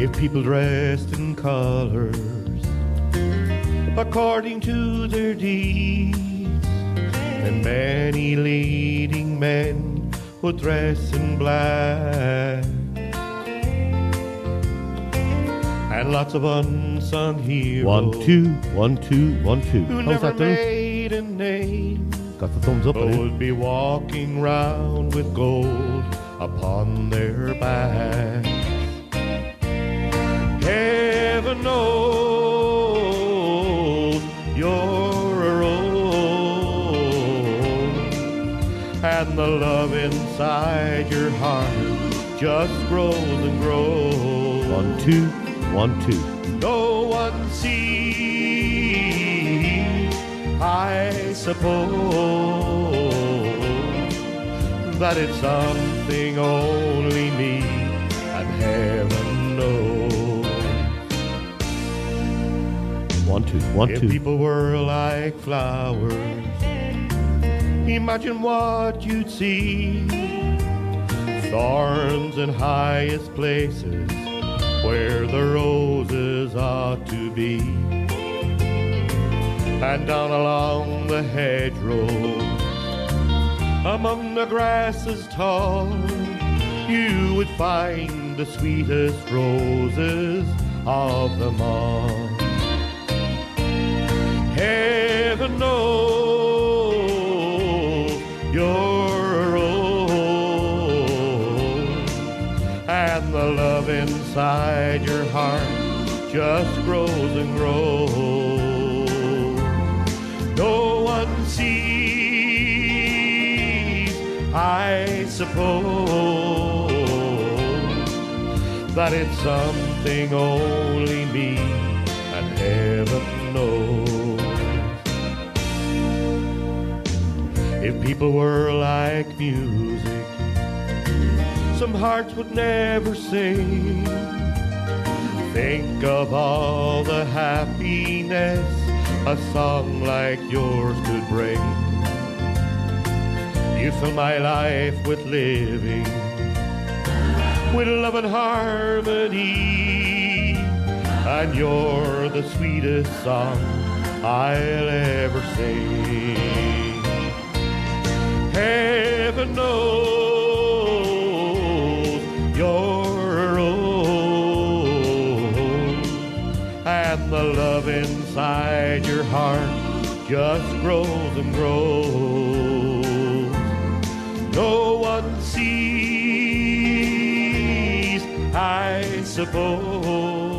If people dressed in colors according to their deeds, then many leading men would dress in black. And lots of unsung heroes. 1, 2, 1, 2, 1, 2. Who How's never that doing? made a name. Got the thumbs up on it. Would be walking round with gold upon their backs. Heaven knows you're a rose, and the love inside your heart just grows and grows. 1, 2, 1, 2. No one sees, I suppose, that it's something only me and heaven knows. 1, 2, 1, If 2. people were like flowers, imagine what you'd see. Thorns in highest places where the roses ought to be. And down along the hedgerow, among the grasses tall, you would find the sweetest roses of them all. Heaven knows you're a rose, and the love inside your heart just grows and grows. No one sees, I suppose, that it's something only me and heaven knows. If people were like music, some hearts would never sing. Think of all the happiness a song like yours could bring. You fill my life with living, with love and harmony, and you're the sweetest song I'll ever sing. Heaven knows you're a rose, and the love inside your heart just grows and grows. No one sees, I suppose.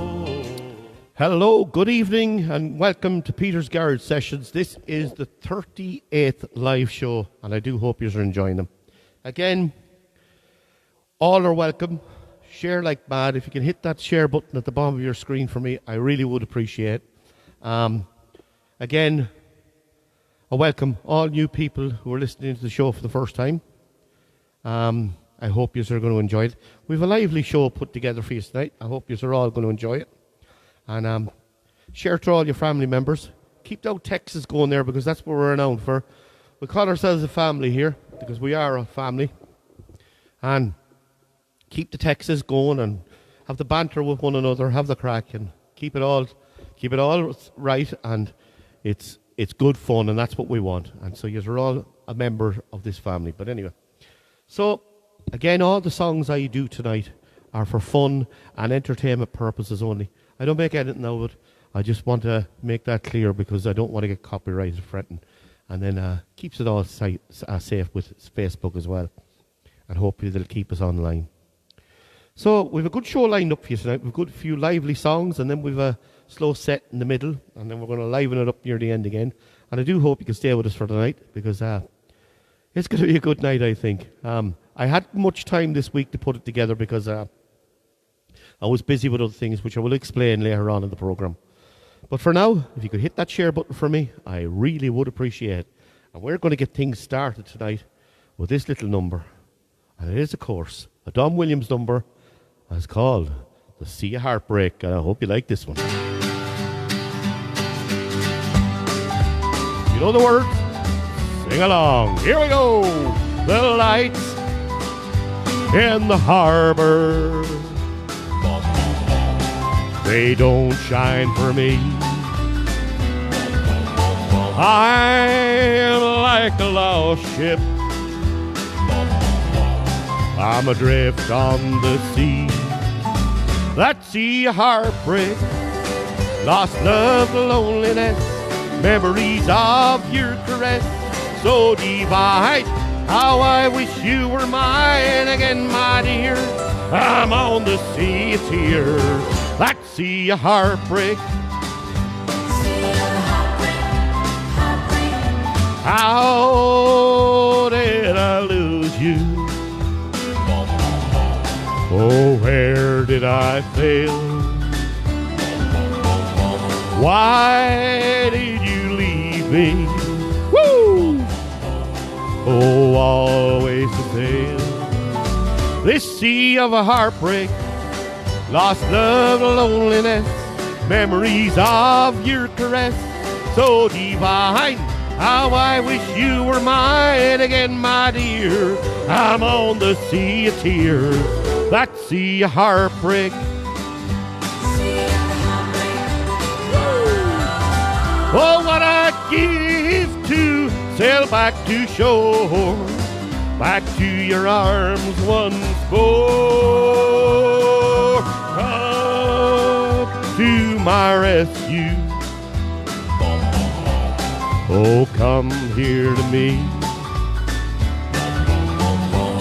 Hello, good evening, and welcome to Peter's Garage Sessions. This is the 38th live show, and I do hope you're enjoying them. Again, all are welcome. Share like mad. If you can hit that share button at the bottom of your screen for me, I really would appreciate it. Again, I welcome all new people who are listening to the show for the first time. I hope you are going to enjoy it. We have a lively show put together for you tonight. I hope you are all going to enjoy it. And share to all your family members. Keep those texts going there, because that's what we're renowned for. We call ourselves a family here because we are a family. And keep the texts going and have the banter with one another, have the crack, and keep it all right. And it's good fun, and that's what we want. And so you're all a member of this family. But anyway, so again, all the songs I do tonight are for fun and entertainment purposes only. I don't make anything out of it. I just want to make that clear, because I don't want to get copyrighted fretting. And then keeps it all safe with Facebook as well. And hopefully they'll keep us online. So we've a good show lined up for you tonight. We've got a few lively songs, and then we've a slow set in the middle, and then we're going to liven it up near the end again. And I do hope you can stay with us for tonight, because it's going to be a good night, I think. I had much time this week to put it together, because I was busy with other things, which I will explain later on in the programme. But for now, if you could hit that share button for me, I really would appreciate it. And we're going to get things started tonight with this little number. And it is, of course, a Don Williams number. It's called The Sea of Heartbreak. And I hope you like this one. You know the words? Sing along. Here we go. The lights in the harbor. they don't shine for me. I'm like a lost ship, I'm adrift on the sea. That sea of heartbreak, lost love, loneliness, memories of your caress, so divine. How I wish you were mine again, my dear. I'm on the sea of tears, that sea of heartbreak. How did I lose you? Oh, where did I fail? Why did you leave me? Woo! Oh, always to fail. This sea of a heartbreak, lost love, loneliness, memories of your caress, so divine. How I wish you were mine again, my dear. I'm on the sea of tears, that sea of heartbreak. Oh, what I'd give to sail back to shore, back to your arms once more. Come to my rescue. Oh, come here to me.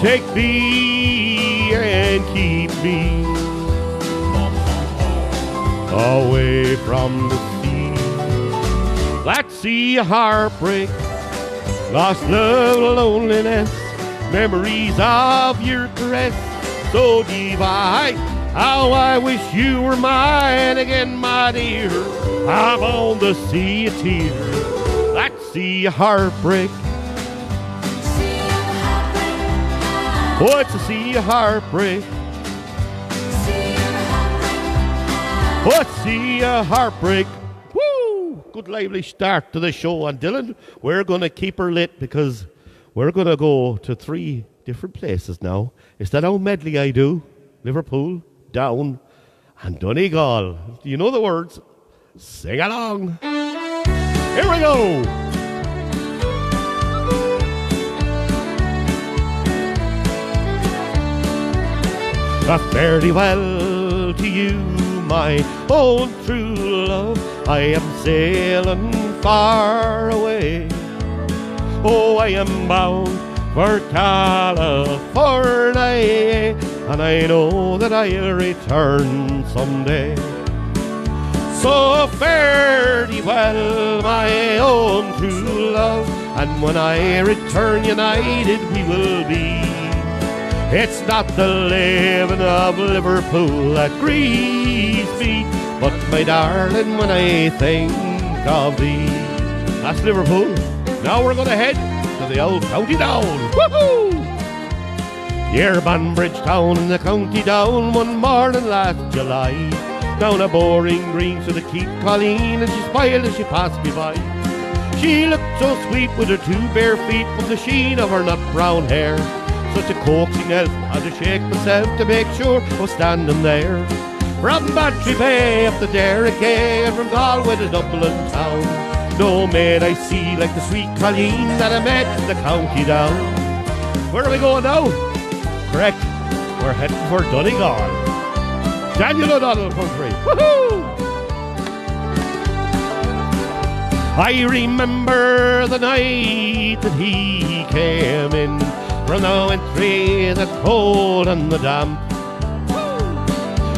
Take me and keep me away from the sea. That sea of heartbreak, lost love, loneliness, memories of your caress, so divine. How I wish you were mine again, my dear. I'm on the sea of tears, that sea of heartbreak. Oh, it's a sea of heartbreak. Oh, it's a sea of heartbreak. Woo! Good lively start to the show. And Dylan, we're going to keep her lit because we're going to go to 3 different places now. Is that how medley I do? Liverpool, Down, and Donegal. Do you know the words? Sing along. Here we go. Fare thee well to you, my own true love. I am sailing far away. Oh, I am bound for California, and I know that I'll return someday. So fare thee well, my own true love, and when I return united we will be. It's not the living of Liverpool that grieves me, but my darling, when I think of thee. That's Liverpool. Now we're going to head to the old County Down. Woohoo! Near Banbridge Town in the County Down, one morning last July, down a boring green to the Keep Colleen, and she smiled as she passed me by. She looked so sweet with her 2 bare feet, from the sheen of her nut brown hair. Such a coaxing elf, I had to shake myself to make sure I was standing there. From Bantry Bay up the Derrick-Gay, and from Galway to Dublin town, no maid I see like the sweet Colleen that I met in the County Down. Where are we going now? Correct, we're heading for Donegal. Daniel O'Donnell country. Woohoo! I remember the night that he came in from the wintry, the cold and the damp.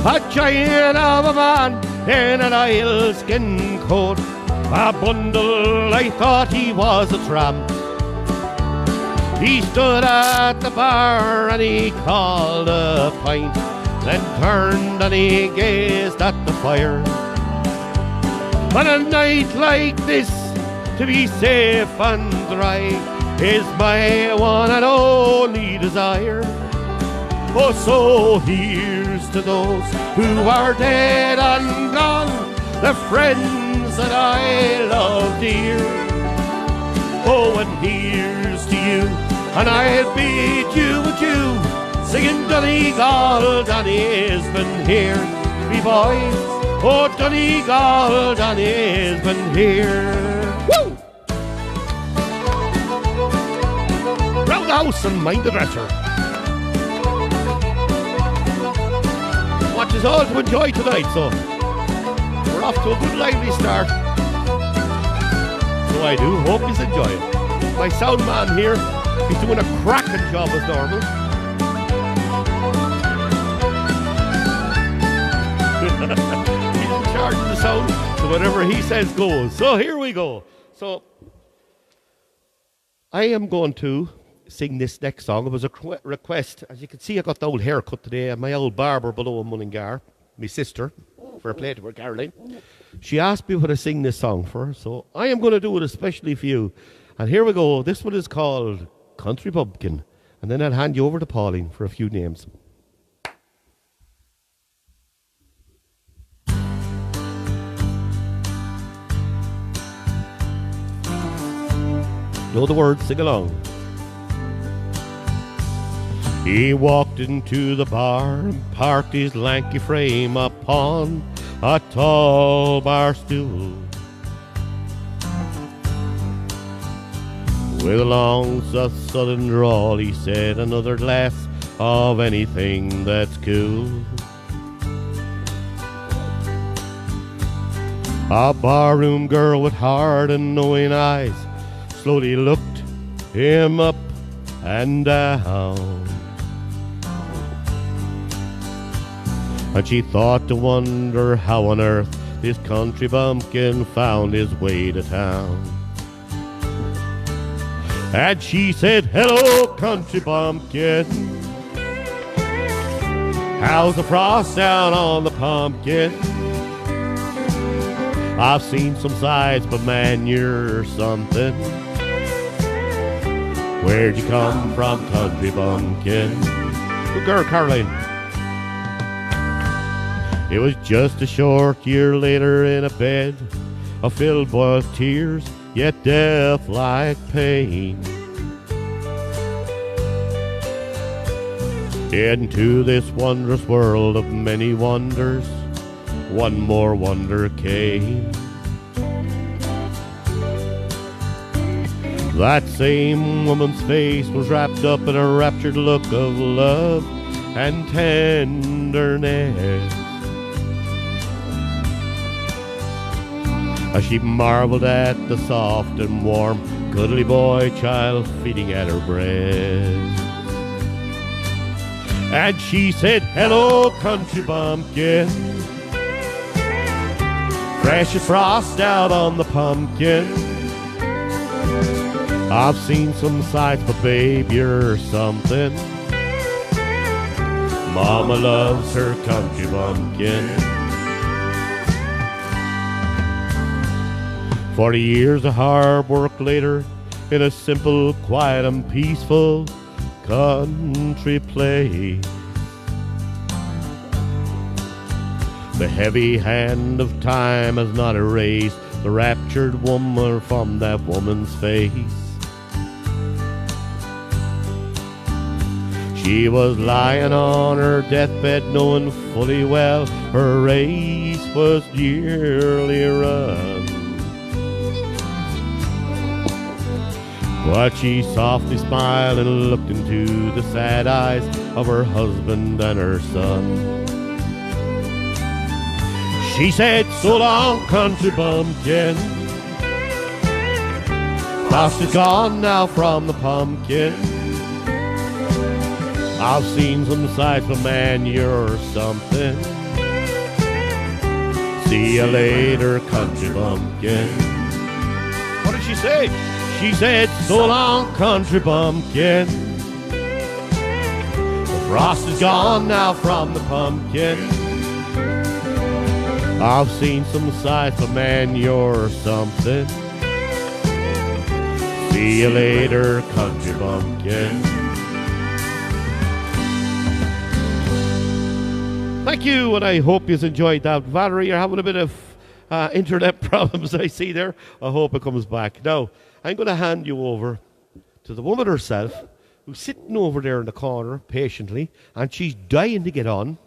A giant of a man in an oilskin coat, a bundle, I thought he was a tramp. He stood at the bar and he called a pint, then turned and he gazed at the fire. On a night like this, to be safe and dry is my one and only desire. Oh, so here's to those who are dead and gone, the friends that I love dear. Oh, and here's to you, and I'll bid you adieu, singing Donegal, Donny's been here. Me boys, Oh, Donegal, Don has been here. Woo! Round the house and mind the dresser. Want us all to enjoy tonight, so we're off to a good lively start. So I do hope you enjoy it. My sound man here, he's doing a cracking job as normal. He's in charge of the sound, so whatever he says goes. So here we go. So I am going to sing this next song. It was a request. As you can see, I got the old haircut today, and my old barber below in Mullingar, my sister, for a play to her, Caroline. She asked me what I sing this song for, so I am going to do it especially for you. And here we go. This one is called Country Bumpkin. And then I'll hand you over to Pauline for a few names. Know the words, sing along. He walked into the bar and parked his lanky frame upon a tall bar stool. With a long southern drawl, he said, another glass of anything that's cool. A barroom girl with hard and knowing eyes slowly looked him up and down. And she thought to wonder how on earth this country bumpkin found his way to town. And she said, hello, country bumpkin. How's the frost down on the pumpkin? I've seen some sights, but man, you're something. Where'd you come from, country bumpkin? Good girl, Caroline. It was just a short year later in a bed, filled with tears, yet death like pain. Into this wondrous world of many wonders, one more wonder came. That same woman's face was wrapped up in a raptured look of love and tenderness, as she marveled at the soft and warm, cuddly boy child feeding at her breast. And she said, hello, country bumpkin. Fresh as frost out on the pumpkin. I've seen some sights, but babe, you're something. Mama loves her country bumpkin. 40 years of hard work later, in a simple, quiet, and peaceful country place, the heavy hand of time has not erased the raptured woman from that woman's face. She was lying on her deathbed, knowing fully well her race was nearly run. But she softly smiled and looked into the sad eyes of her husband and her son. She said, so long, country bumpkin. Frost is gone now from the pumpkin. I've seen some sights, but man, you're something. See you later, country bumpkin. What did she say? She said, so long, country bumpkin. The frost is gone now from the pumpkin. I've seen some sights, but man, you're something. See you later, country bumpkin. Thank you, and I hope you enjoyed that. Valerie, you're having a bit of internet problems, I see there. I hope it comes back. Now, I'm going to hand you over to the woman herself, who's sitting over there in the corner patiently, and she's dying to get on.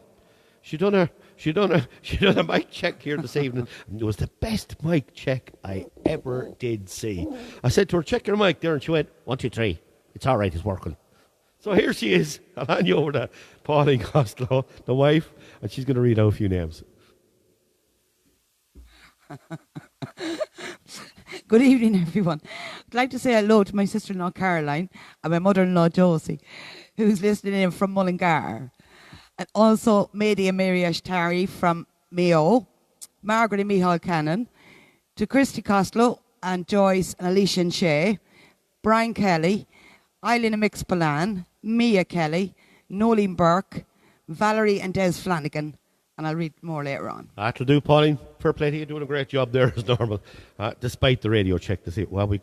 She's done she done a mic check here this evening. And it was the best mic check I ever did see. I said to her, check your mic there, and she went, 1, 2, 3. It's all right, it's working. So here she is. I'll hand you over to Pauline Costello, the wife, and she's going to read out a few names. Good evening, everyone. I'd like to say hello to my sister-in-law, Caroline, and my mother-in-law, Josie, who's listening in from Mullingar. And also Mady and Mary Ashtari from Mayo, Margaret and Michal Cannon, to Christy Costello and Joyce and Alicia and Shay, Brian Kelly, Eileen and Mix Palan, Mia Kelly, Nolene Burke, Valerie and Des Flanagan. And I'll read more later on. That'll do, Pauline. Fair play to you. Doing a great job there as normal. Despite the radio check to see. Well, we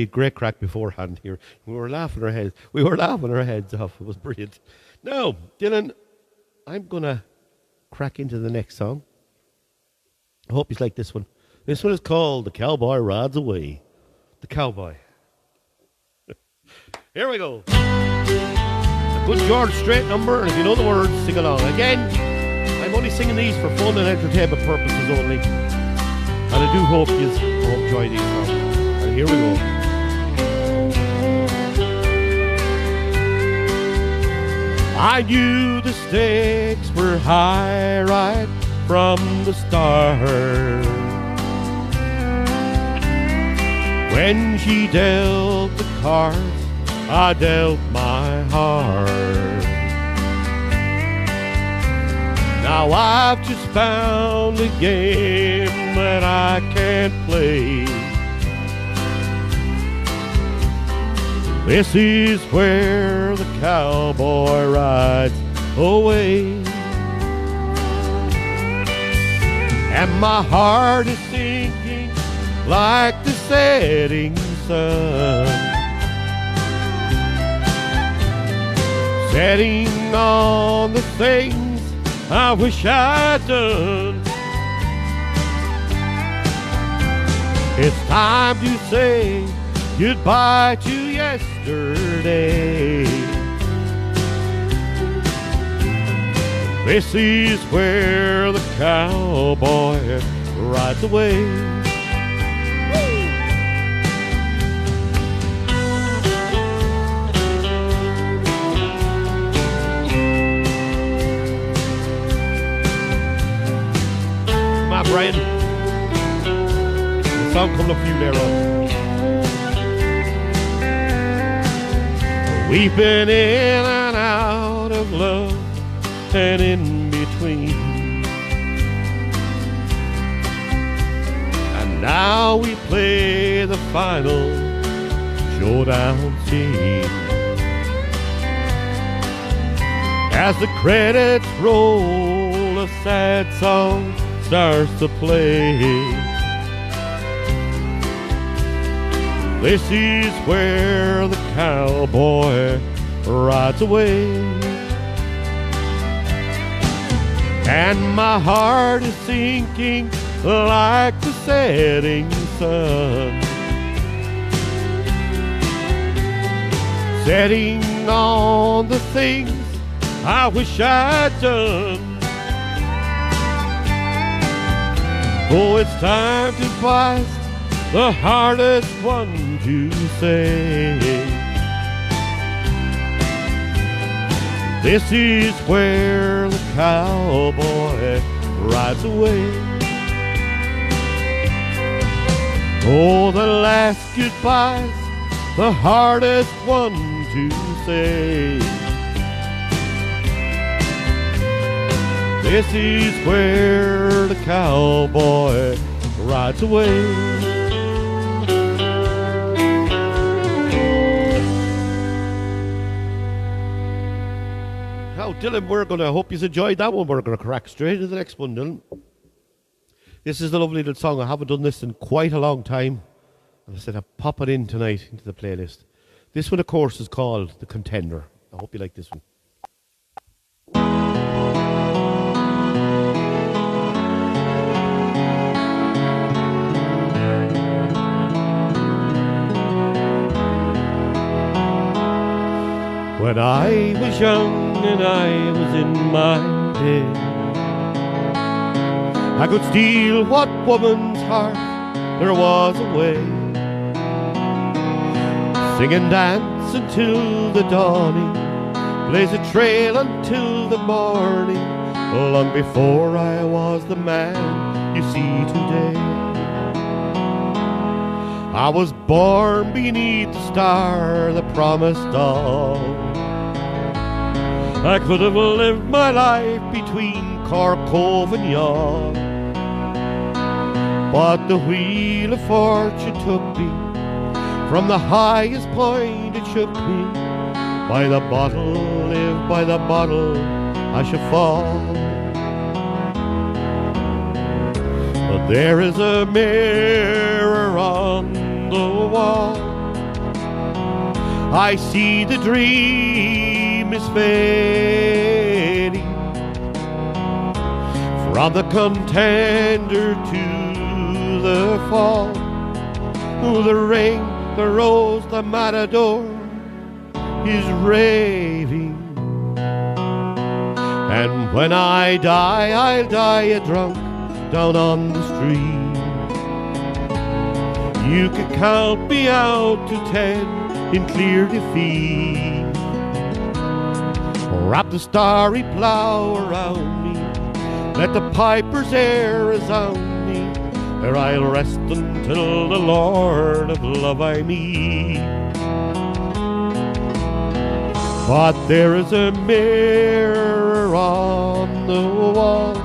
had great crack beforehand here. We were laughing our heads off. It was brilliant. Now, Dylan, I'm going to crack into the next song. I hope you like this one. This one is called The Cowboy Rides Away. The Cowboy. Here we go. A good George Strait number, and if you know the words, sing along. Again, I'm only singing these for fun and entertainment purposes only. And I do hope you enjoy these songs. And here we go. I knew the stakes were high right from the start. When she dealt the cards, I dealt my heart. Now I've just found a game that I can't play. This is where the cowboy rides away. And my heart is sinking like the setting sun, setting on the things I wish I'd done. It's time to say goodbye to yesterday. This is where the cowboy rides away. Brian, the song coming up for you later on. We've been in and out of love and in between, and now we play the final showdown scene. As the credits roll, a sad song starts to play. This is where the cowboy rides away. And my heart is sinking like the setting sun, setting on the things I wish I'd done. Oh, it's time to bust the hardest one to say. This is where the cowboy rides away. Oh, the last goodbye's the hardest one to say. This is where the cowboy rides away. Now, Dylan, I hope you enjoyed that one. We're going to crack straight into the next one, Dylan. This is a lovely little song. I haven't done this in quite a long time. And I said I'd pop it in tonight into the playlist. This one, of course, is called The Contender. I hope you like this one. When I was young and I was in my day, I could steal what woman's heart there was away. Sing and dance until the dawning, blaze a trail until the morning, long before I was the man you see today. I was born beneath the star that promised all. I could have lived my life between Cork Cove and Yaw, but the wheel of fortune took me from the highest point it shook me. By the bottle, live by the bottle, I shall fall. But there is a mirror on the wall. I see the dream is fading, from the contender to the fall. The ring, the rose, the matador is raving. And when I die, I'll die a drunk down on the street. You can count me out to 10 in clear defeat. Wrap the starry plough around me, let the piper's air resound me. There I'll rest until the Lord of love I meet. But there is a mirror on the wall.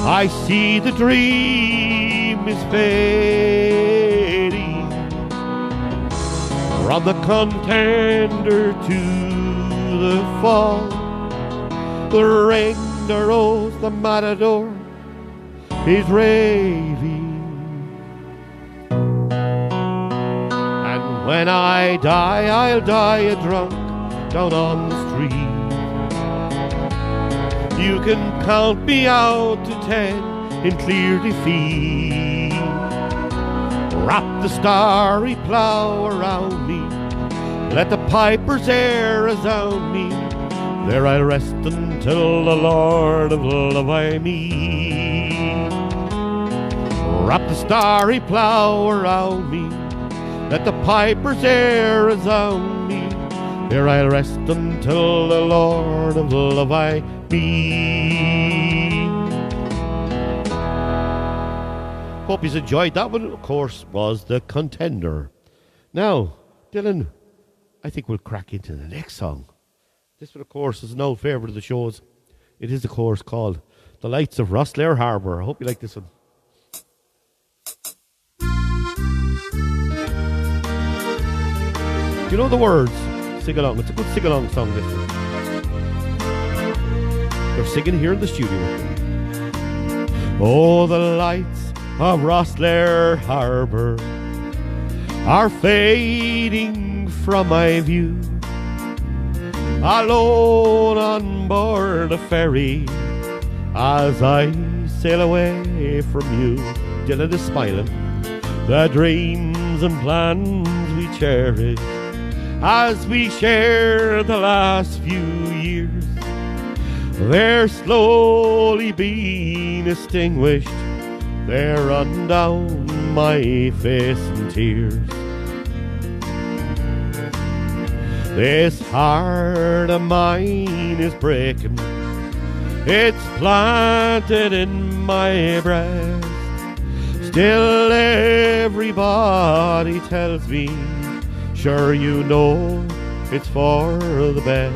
I see the dream is fading, from the contender to the fall. The ring, the rose, the matador is raving. And when I die, I'll die a drunk down on the street. You can count me out to 10 in clear defeat. Wrap the starry plough around me, let the piper's air resound me. There I'll rest until the Lord of love I meet. Wrap the starry plough around me, let the piper's air resound me. There I'll rest until the Lord of love I meet. Hope you enjoyed that one. Of course, was The Contender. Now, Dylan, I think we'll crack into the next song. This one, of course, is an old favourite of the shows. It is, of course, called The Lights of Rosslare Harbour. I hope you like this one. You know the words? Sing along. It's a good sing-along song, this one. They're singing here in the studio with me. Oh, the lights of Rosslare Harbour are fading from my view. Alone on board a ferry as I sail away from you. Dylan is smiling. The dreams and plans we cherish as we share the last few years, they're slowly being extinguished. They're run down my face in tears. This heart of mine is breaking. It's planted in my breast. Still everybody tells me, sure you know it's for the best.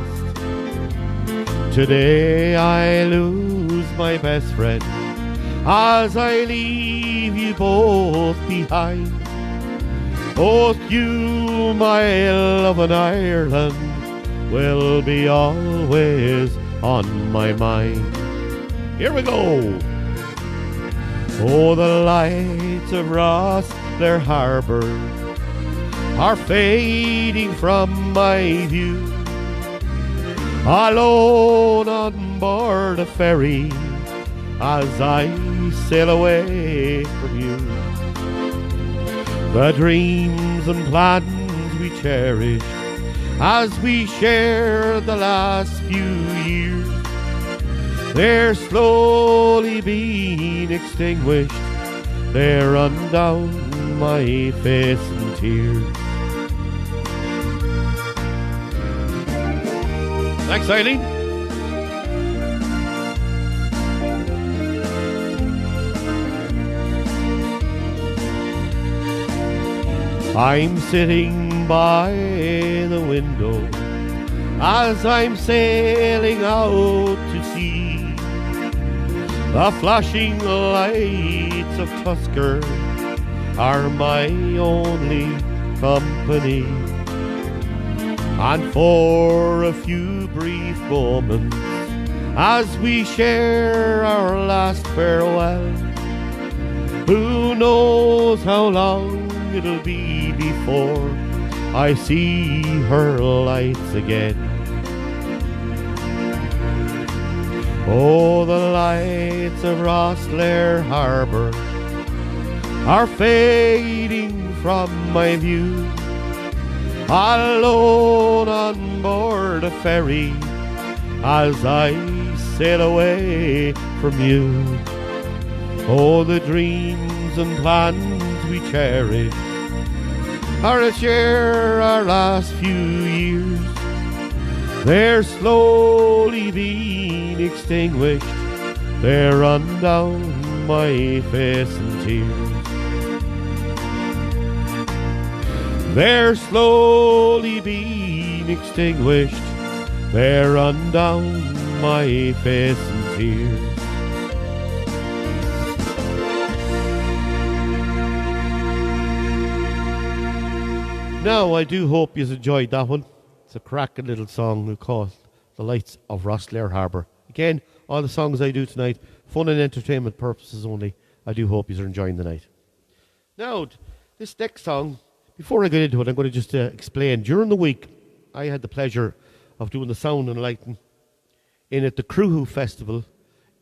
Today I lose my best friend as I leave you both behind. Both you, my love, and Ireland will be always on my mind. Here we go. Oh, the lights of Rosslare Harbour are fading from my view. Alone on board a ferry as I sail away from you. The dreams and plans we cherish as we share the last few years, they're slowly being extinguished. They run down my face in tears. Thanks, Eileen. I'm sitting by the window as I'm sailing out to sea. The flashing lights of Tusker are my only company. And for a few brief moments, as we share our last farewell, who knows how long it'll be before I see her lights again. Oh, the lights of Rosslare Harbour are fading from my view. Alone on board a ferry as I sail away from you. Oh, the dreams and plans we cherish are to share our last few years. They're slowly being extinguished. They run down my face in tears. They're slowly being extinguished. They run down my face in tears. Now, I do hope you enjoyed that one. It's a cracking little song we call The Lights of Rosslare Harbour. Again, all the songs I do tonight, fun and entertainment purposes only. I do hope you're enjoying the night. Now, this next song, before I get into it, I'm going to just explain. During the week, I had the pleasure of doing the sound and lighting in at the Cruhu Festival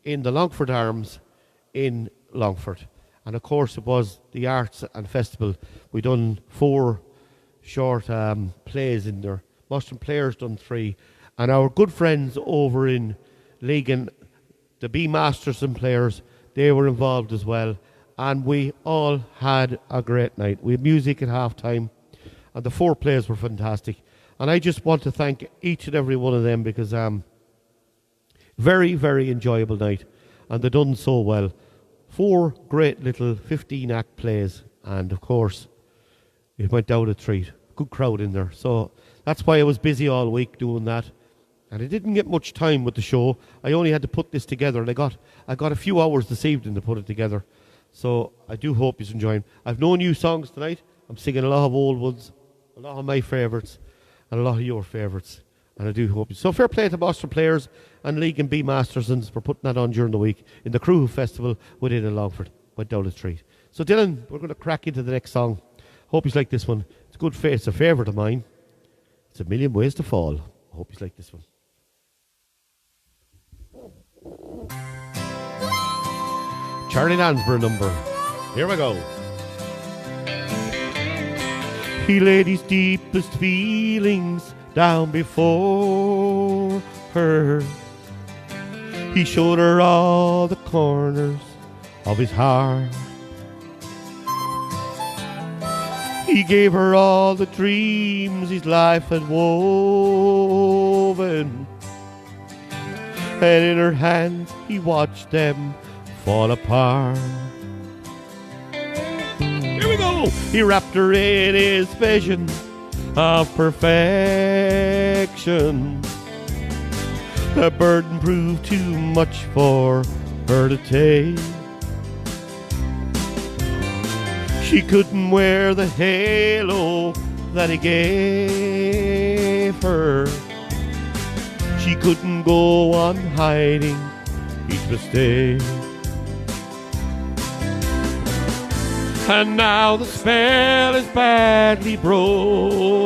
in the Longford Arms in Longford. And of course, it was the Arts and Festival. We done 4 short plays in there. Mustering Players done 3. And our good friends over in Legan, the B Masterson Players, they were involved as well. And we all had a great night. We had music at half time. And the 4 plays were fantastic. And I just want to thank each and every one of them because very, very enjoyable night. And they done so well. 4 great little 15-act plays. And of course, it went down a treat. Good crowd in there. So that's why I was busy all week doing that. And I didn't get much time with the show. I only had to put this together. And I got a few hours this evening to put it together. So I do hope you're enjoying. I've no new songs tonight. I'm singing a lot of old ones. A lot of my favourites. And a lot of your favourites. And I do hope you. So fair play to Boston Players and League and B Mastersons for putting that on during the week in the Cruhu Festival within in Longford. Went down the street. So Dylan, we're going to crack into the next song. Hope you like this one. It's good. It's a favourite of mine. It's A Million Ways to Fall. Hope you like this one. Charlie Lansbury number. Here we go. He laid his deepest feelings down before her. He showed her all the corners of his heart. He gave her all the dreams his life had woven. And in her hands he watched them fall apart. Here we go! He wrapped her in his vision of perfection. The burden proved too much for her to take. She couldn't wear the halo that he gave her. She couldn't go on hiding each mistake. And now the spell is badly broken.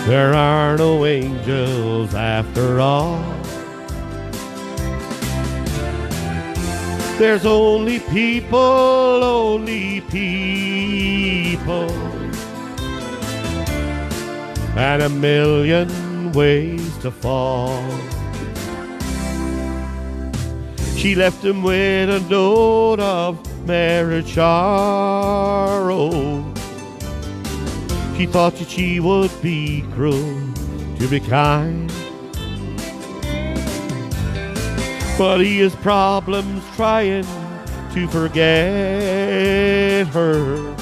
There are no angels after all. There's only people, and a million million ways to fall. She left him with a note of marriage sorrow. She thought that she would be cruel to be kind, but he has problems trying to forget her.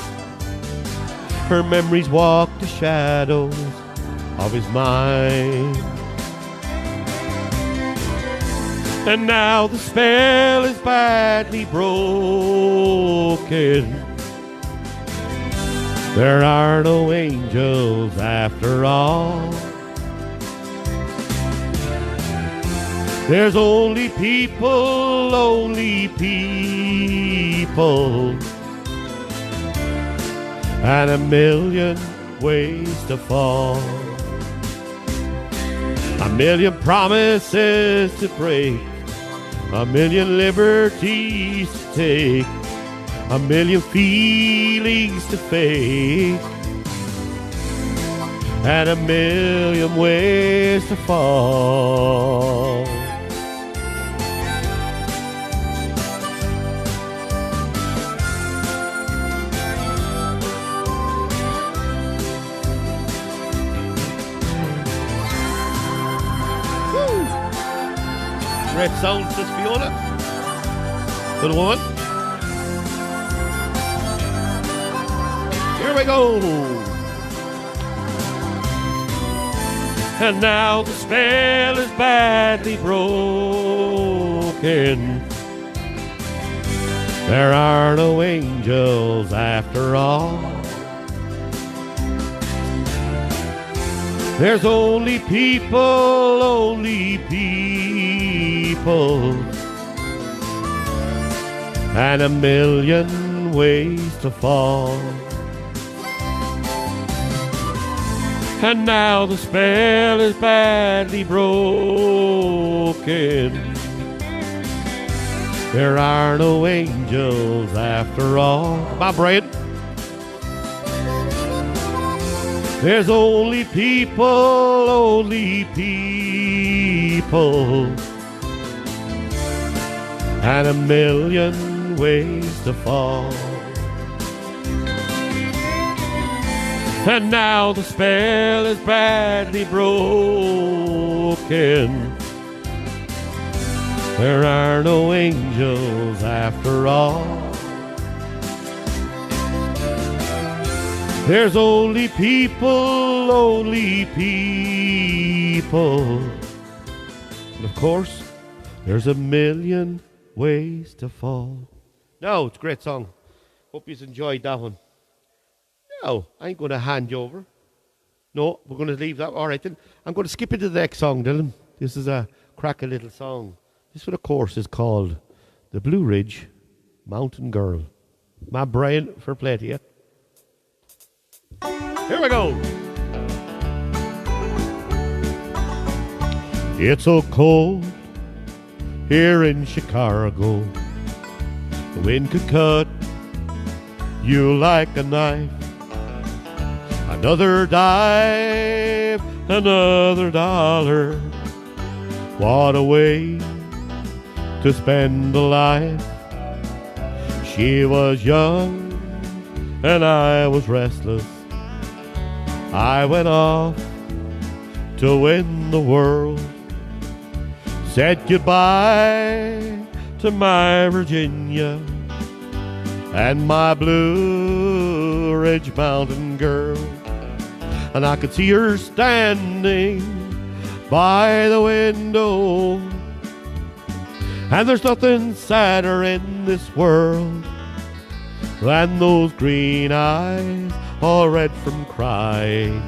Her memories walk the shadows of his mind, and now the spell is badly broken. There are no angels after all. There's only people, and a million ways to fall. A million promises to break, a million liberties to take, a million feelings to fake, and a million ways to fall. Great sounds, this Fiona. Good woman. Here we go. And now the spell is badly broken. There are no angels after all. There's only people, and a million ways to fall. And now the spell is badly broken. There are no angels after all. Bob Brian. There's only people, and a million ways to fall. And now the spell is badly broken. There are no angels after all. There's only people, and of course, there's a million ways to fall. No, it's a great song. Hope you enjoyed that one. No, I ain't going to hand you over. No, we're going to leave that. All right, then. I'm going to skip into the next song, Dylan. This is a cracky little song. This one, of course, is called The Blue Ridge Mountain Girl. My Brian, for play to you. Here we go. It's so cold here in Chicago. The wind could cut you like a knife. Another dive, another dollar. What a way to spend a life. She was young and I was restless. I went off to win the world. Said goodbye to my Virginia and my Blue Ridge Mountain girl. And I could see her standing by the window. And there's nothing sadder in this world than those green eyes all red from crying,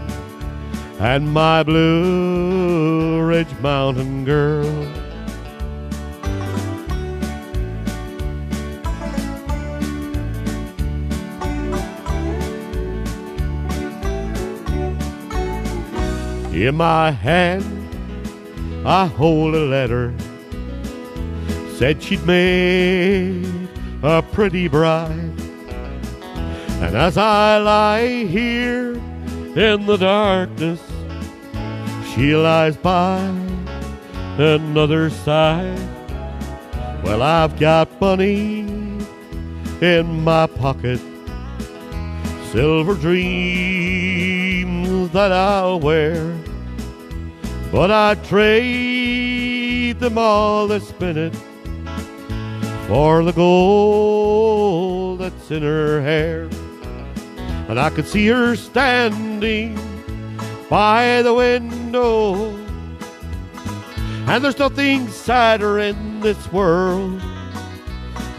and my Blue Ridge Mountain girl. In my hand I hold a letter, said she'd made a pretty bride. And as I lie here in the darkness, She lies by another side. Well, I've got money in my pocket, silver dreams that I'll wear, but I'd trade them all this minute for the gold that's in her hair. And I could see her standing by the window, and there's nothing sadder in this world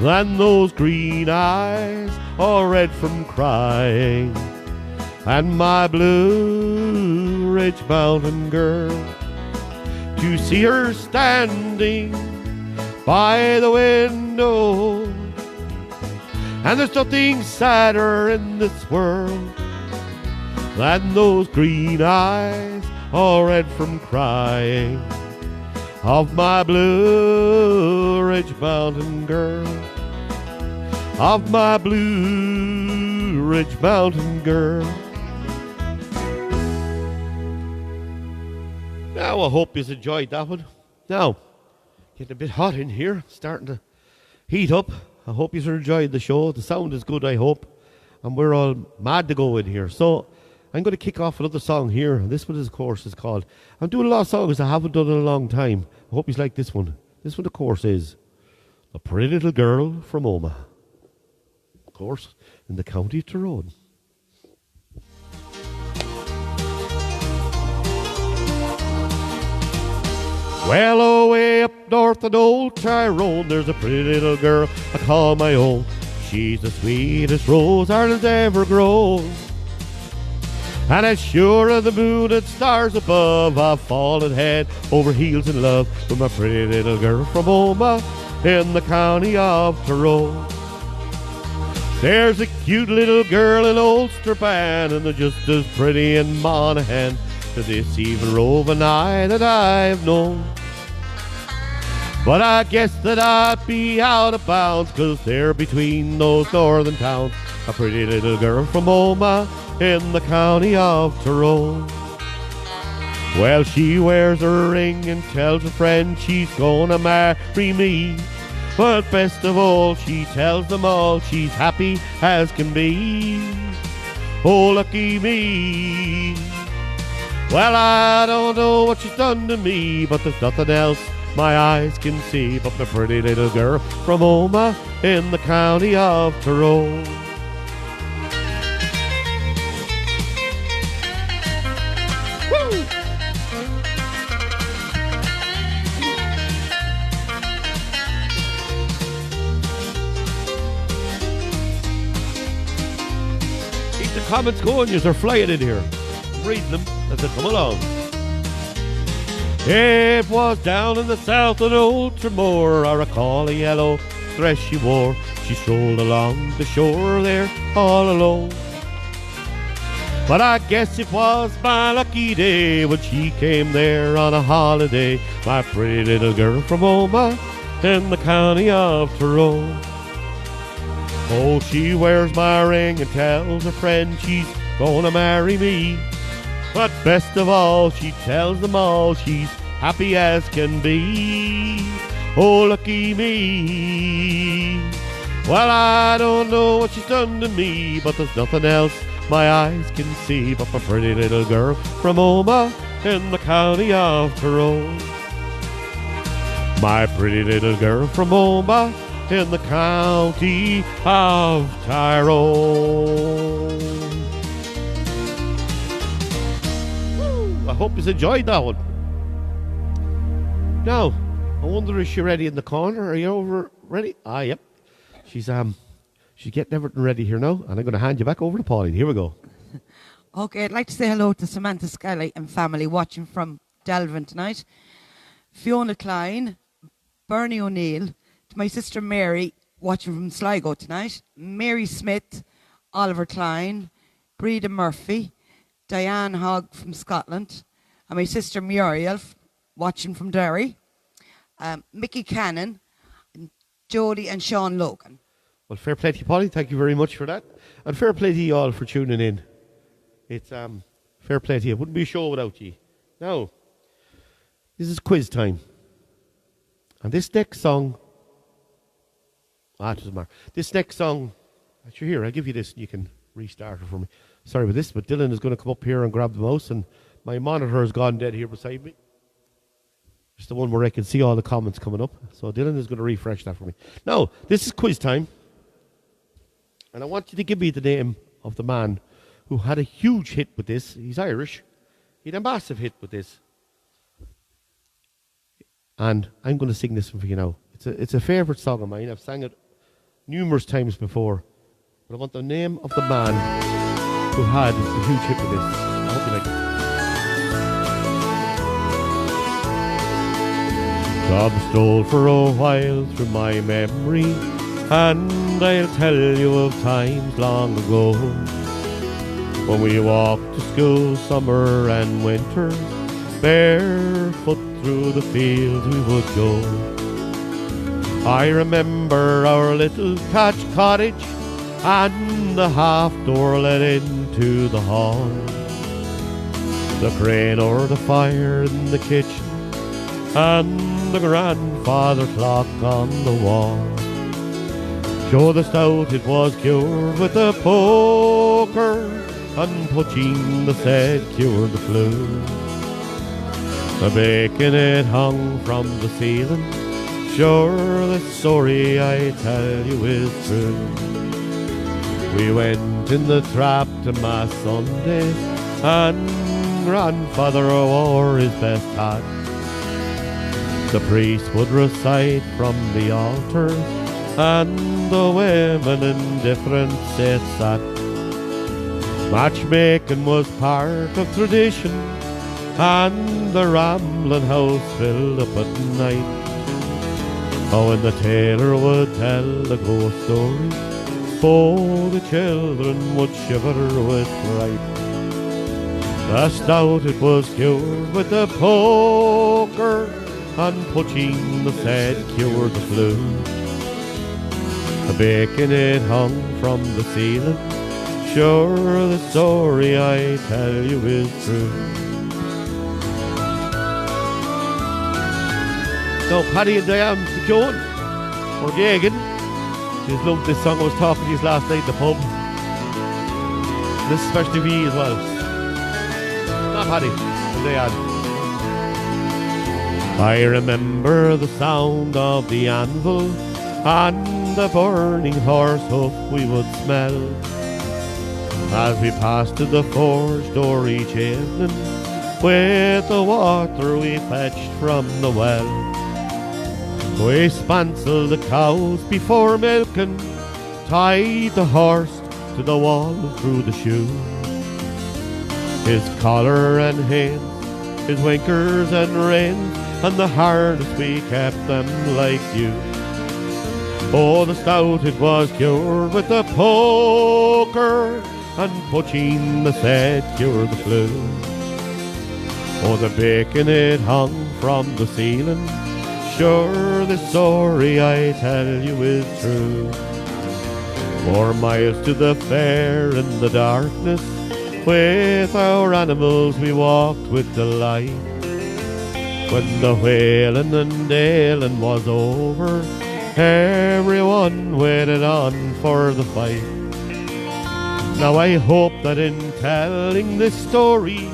than those green eyes all red from crying. And my Blue Ridge Mountain girl, to see her standing by the window, and there's nothing sadder in this world than those green eyes all red from crying, of my Blue Ridge Mountain girl, of my Blue Ridge Mountain girl. Now, I hope you enjoyed that one. Now, getting a bit hot in here, starting to heat up. I hope you enjoyed the show. The sound is good, I hope. And we're all mad to go in here. So I'm going to kick off another song here. This one, of course, is called... I'm doing a lot of songs I haven't done in a long time. I hope you like this one. This one, of course, is A Pretty Little Girl from Omagh. Of course, in the county of Tyrone. Well, away up north in old Tyrone, there's a pretty little girl I call my own. She's the sweetest rose Ireland's ever grown. And as sure as the moon and stars above, I've fallen head over heels in love with my pretty little girl from Omagh in the county of Tyrone. There's a cute little girl in Ulsterban, and they're just as pretty in Monaghan to this even roving eye that I've known. But I guess that I'd be out of bounds, 'cause they're between those northern towns, a pretty little girl from Omagh in the county of Tyrone. Well, she wears a ring and tells a friend she's gonna marry me, but best of all, she tells them all she's happy as can be. Oh, lucky me. Well, I don't know what she's done to me, but there's nothing else my eyes can see but the pretty little girl from Omagh in the county of Tyrone. Woo! Keep the comments going, you're flying in here. I'm reading them as they come along. It was down in the south of Old Tramore, I recall a yellow dress she wore. She strolled along the shore there all alone. But I guess it was my lucky day when she came there on a holiday, my pretty little girl from Omagh in the county of Tyrone. Oh, she wears my ring and tells her friend she's gonna marry me, but best of all, she tells them all she's happy as can be. Oh, lucky me. Well, I don't know what she's done to me, but there's nothing else my eyes can see but my pretty little girl from Omagh in the county of Tyrone. My pretty little girl from Omagh in the county of Tyrone. I hope you enjoyed that one. Now, I wonder if she's ready in the corner. Are you over ready? Ah, yep. She's getting everything ready here now, and I'm going to hand you back over to Pauline. Here we go. Okay, I'd like to say hello to Samantha Scully and family watching from Delvin tonight. Fiona Klein, Bernie O'Neill, to my sister Mary watching from Sligo tonight. Mary Smith, Oliver Klein, Breda Murphy, Diane Hogg from Scotland, and my sister Muriel watching from Derry, Mickey Cannon, and Jodie and Sean Logan. Well, fair play to you, Polly. Thank you very much for that. And fair play to you all for tuning in. It's fair play to you. Wouldn't be a show without you. Now, This is quiz time. And this next song, it doesn't matter. This next song, actually here, I'll give you this and you can restart it for me. Sorry about this, but Dylan is going to come up here and grab the mouse, and my monitor has gone dead here beside me. It's the one where I can see all the comments coming up. So Dylan is going to refresh that for me. Now, this is quiz time. And I want you to give me the name of the man who had a huge hit with this. He's Irish. He had a massive hit with this. And I'm going to sing this for you now. It's a favourite song of mine. I've sang it numerous times before. But I want the name of the man who had a huge hit with this. I hope you like it. Job stole for a while through my memory, and I'll tell you of times long ago when we walked to school summer and winter, barefoot through the fields we would go. I remember our little thatch cottage and the half door led into the hall, the crane over the fire in the kitchen, and the grandfather clock on the wall. Joe the stout it was cured with a poker, and Putching the said cured the flu. The bacon it hung from the ceiling, sure the story I tell you is true. We went in the trap to Mass Sundays, and grandfather wore his best hat. The priest would recite from the altar, and the women in different states sat. Matchmaking was part of tradition, and the rambling house filled up at night. Oh, when the tailor would tell the ghost story, oh, the children would shiver with fright. The stout it was cured with the poker, and Putching the said cured the flu. The bacon it hung from the ceiling, sure the story I tell you is true. So Paddy and Diane McKeown, or Gagan, she's loved this song. I was talking to you last night in the pub. This is especially for you as well. Not Paddy and Diane. I remember the sound of the anvil and the burning horse hoof we would smell as we passed to the forge door each evening with the water we fetched from the well. We spancelled the cows before milking, tied the horse to the wall through the shoe. His collar and hands, his winkers and reins, and the harness we kept them like you. Oh, the stout it was cured with the poker, and Putching the said cured the flu. Oh, the bacon it hung from the ceiling, sure the story I tell you is true. 4 miles to the fair in the darkness, with our animals we walked with delight. When the whaling and ailing was over, everyone waited on for the fight. Now I hope that in telling this story,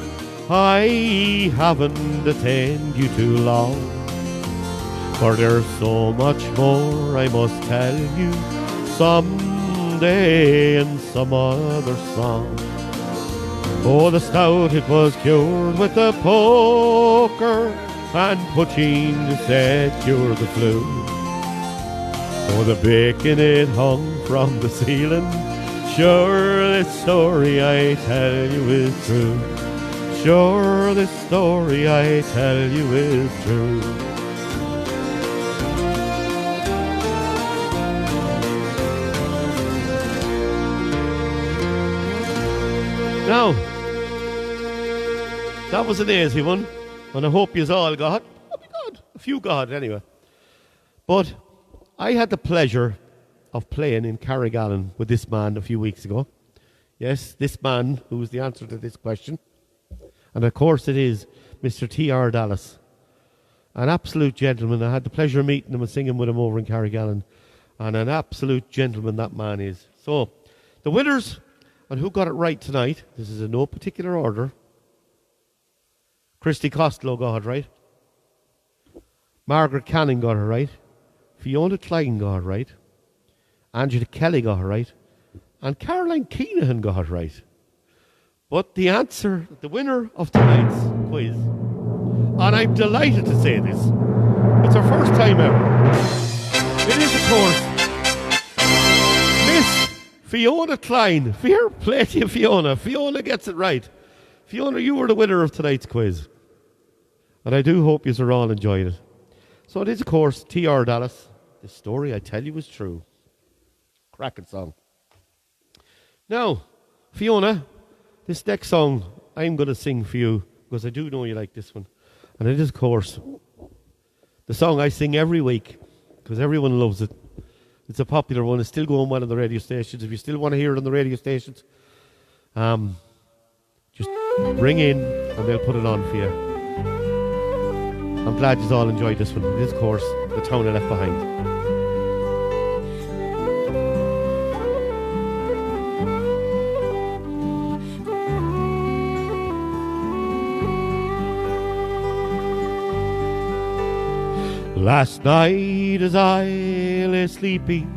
I haven't detained you too long, for there's so much more I must tell you someday in some other song. Oh, the stout it was cured with the poker, and Putching said cure the flu. Oh, the bacon it hung from the ceiling, sure this story I tell you is true. Sure this story I tell you is true. Now, that was an easy one, and I hope you all got. Oh my God, a few got anyway. But I had the pleasure of playing in Carrigallen with this man a few weeks ago. Yes, this man who is the answer to this question. And of course it is Mr. T.R. Dallas. An absolute gentleman. I had the pleasure of meeting him and singing with him over in Carrigallen. And an absolute gentleman that man is. So, the winners and who got it right tonight, this is in no particular order. Christy Costello got it right. Margaret Canning got it right. Fiona Klein got it right. Angela Kelly got it right. And Caroline Keenahan got it right. But the answer, the winner of tonight's quiz, and I'm delighted to say this, it's our first time ever. It is, of course, Miss Fiona Klein. Fair play to you, Fiona. Fiona gets it right. Fiona, you were the winner of tonight's quiz. And I do hope you all enjoyed it. So it is, of course, T.R. Dallas. The story I tell you is true. Cracking song. Now, Fiona, this next song I'm going to sing for you, because I do know you like this one. And it is, of course, the song I sing every week, because everyone loves it. It's a popular one. It's still going well on the radio stations. If you still want to hear it on the radio stations, just ring in and they'll put it on for you. I'm glad you all enjoyed this one. It is, of course, The Town I Left Behind. Last night as I lay sleeping,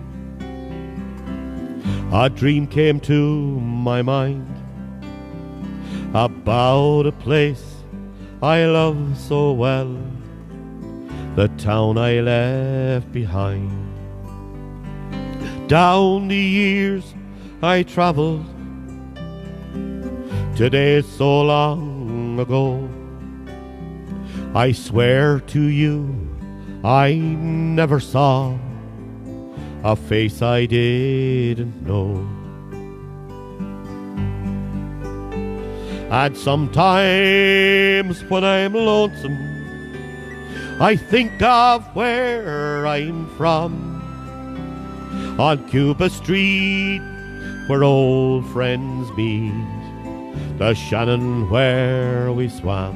a dream came to my mind about a place I love so well, the town I left behind. Down the years I travelled, today so long ago, I swear to you I never saw a face I didn't know. And sometimes when I'm lonesome, I think of where I'm from, on Cuba Street where old friends meet, the Shannon where we swam.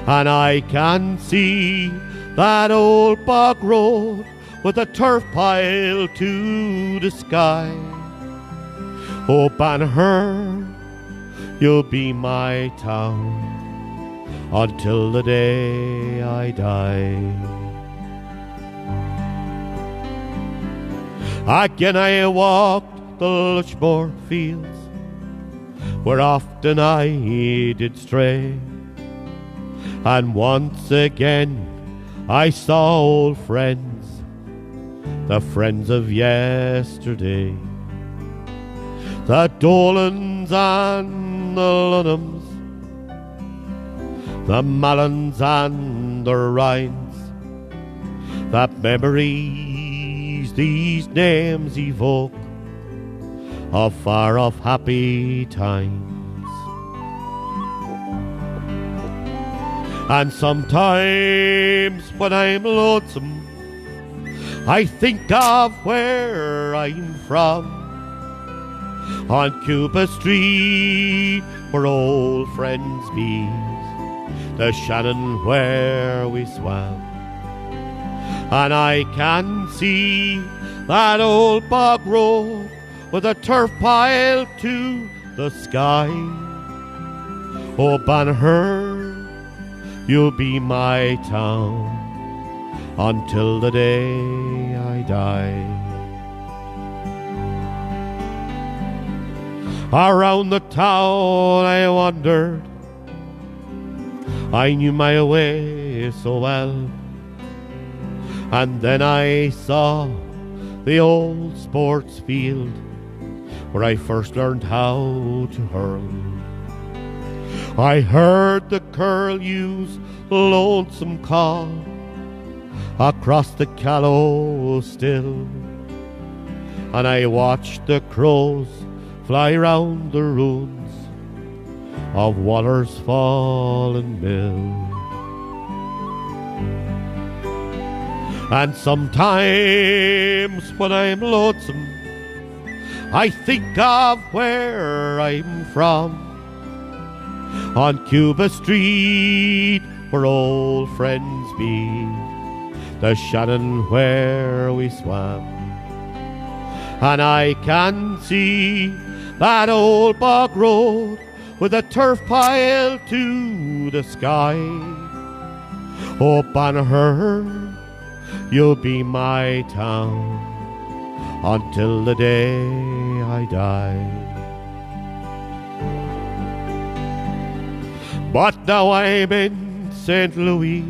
And I can see that old bog road with a turf pile to the sky. Oh, Banagher, you'll be my town until the day I die. Again I walked the Lushmore fields, where often I did stray, and once again I saw old friends, the friends of yesterday. The Dolans and the Lunhams, the Mallons and the Rhines, the memories these names evoke of far-off happy times. And sometimes when I'm lonesome, I think of where I'm from, on Cuba Street where old friends meet, the Shannon where we swam. And I can see that old bog road with a turf pile to the sky. Oh, Banagher, you'll be my town until the day I die. Around the town I wandered, I knew my way so well, and then I saw the old sports field where I first learned how to hurl. I heard the curlew's lonesome call across the Callow still, and I watched the crows fly round the ruins of Waller's fallen mill. And sometimes when I'm lonesome, I think of where I'm from, on Cuba Street where old friends meet, the Shannon where we swam. And I can see that old bog road with a turf pile to the sky. Oh, Banagher, you'll be my town until the day I die. But now I'm in St. Louis,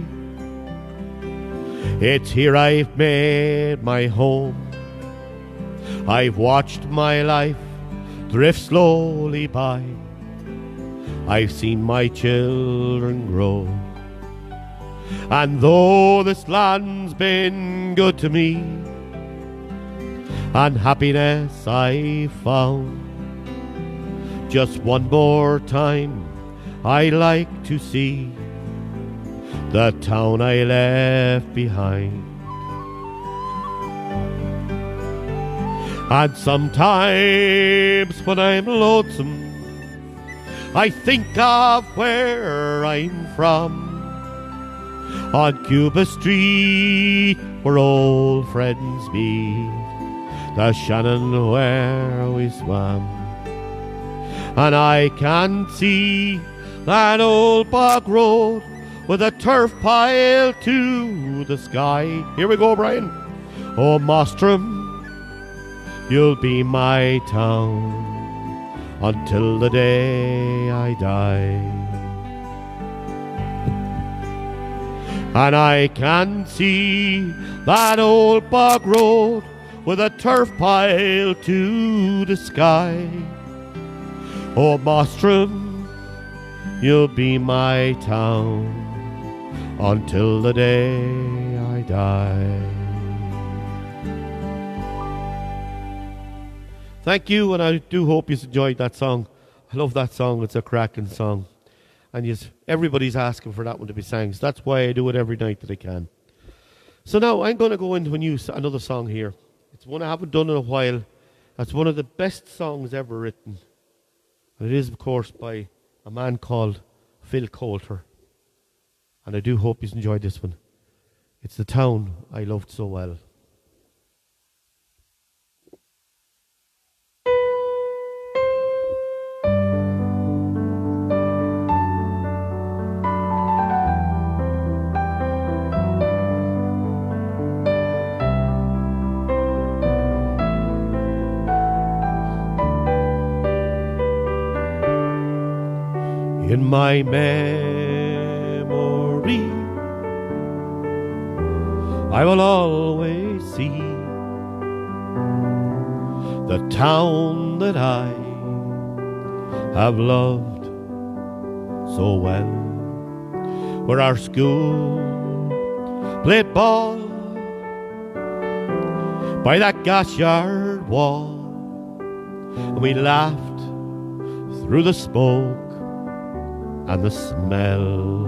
it's here I've made my home. I've watched my life drift slowly by, I've seen my children grow. And though this land's been good to me, and happiness I've found, just one more time I like to see the town I left behind. And sometimes when I'm lonesome, I think of where I'm from, on Cuba Street where old friends meet, the Shannon where we swam. And I can see that old bog road with a turf pile to the sky. Here we go, Brian. Oh, Mostrom, you'll be my town until the day I die. And I can see that old bog road with a turf pile to the sky. Oh, Mostrom, you'll be my town until the day I die. Thank you, and I do hope you enjoyed that song. I love that song. It's a cracking song. And yes, everybody's asking for that one to be sang, so that's why I do it every night that I can. So now I'm going to go into another song here. It's one I haven't done in a while. That's one of the best songs ever written. And it is, of course, by a man called Phil Coulter. And I do hope you enjoyed this one. It's The Town I Loved So Well. In my memory, I will always see the town that I have loved so well, where our school played ball by that gas yard wall, and we laughed through the smoke and the smell.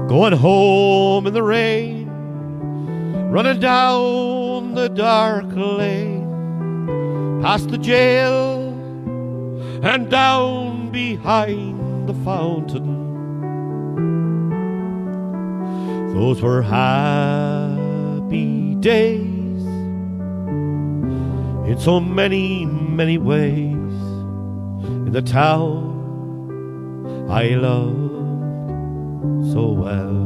Going home in the rain, running down the dark lane, past the jail and down behind the fountain. Those were happy days in so many, many ways. In the town I loved so well.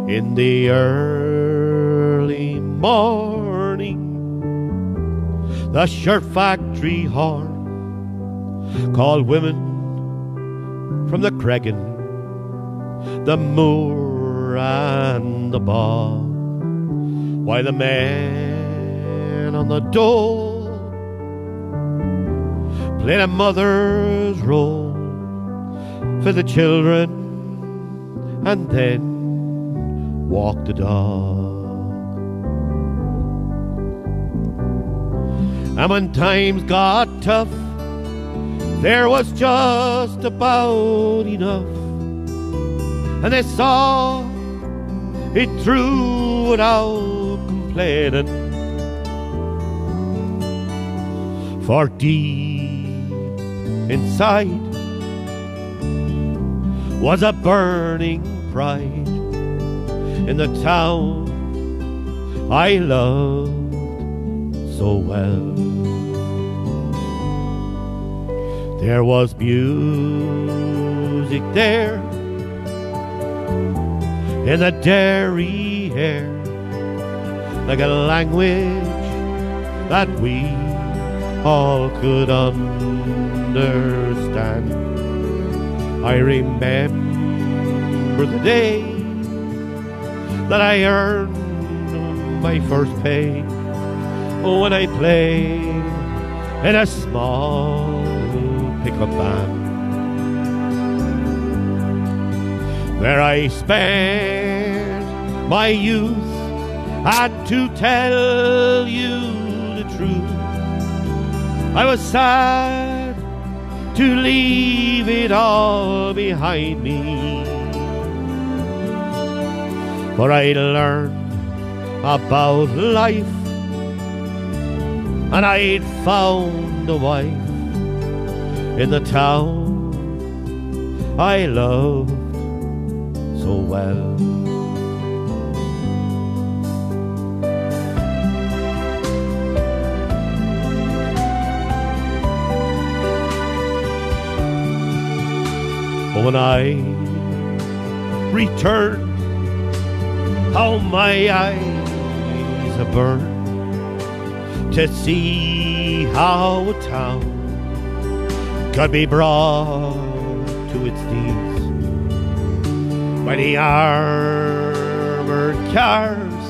In the early morning, the shirt factory horn called women from the Cregan, the moor and the bog, while the man on the dole played a mother's role for the children, and then walked the dog. And when times got tough, there was just about enough, and they saw it through without complaining. For deep inside was a burning pride in the town I loved so well. There was music there in the dairy air, like a language that we all could understand. I remember the day that I earned my first pay when I played in a small pickup band, where I spent my youth. And to tell you the truth, I was sad to leave it all behind me, for I learned about life, and I'd found a wife in the town I loved so well. But when I returned, how my eyes have burned to see how a town could be brought to its knees by the armored cars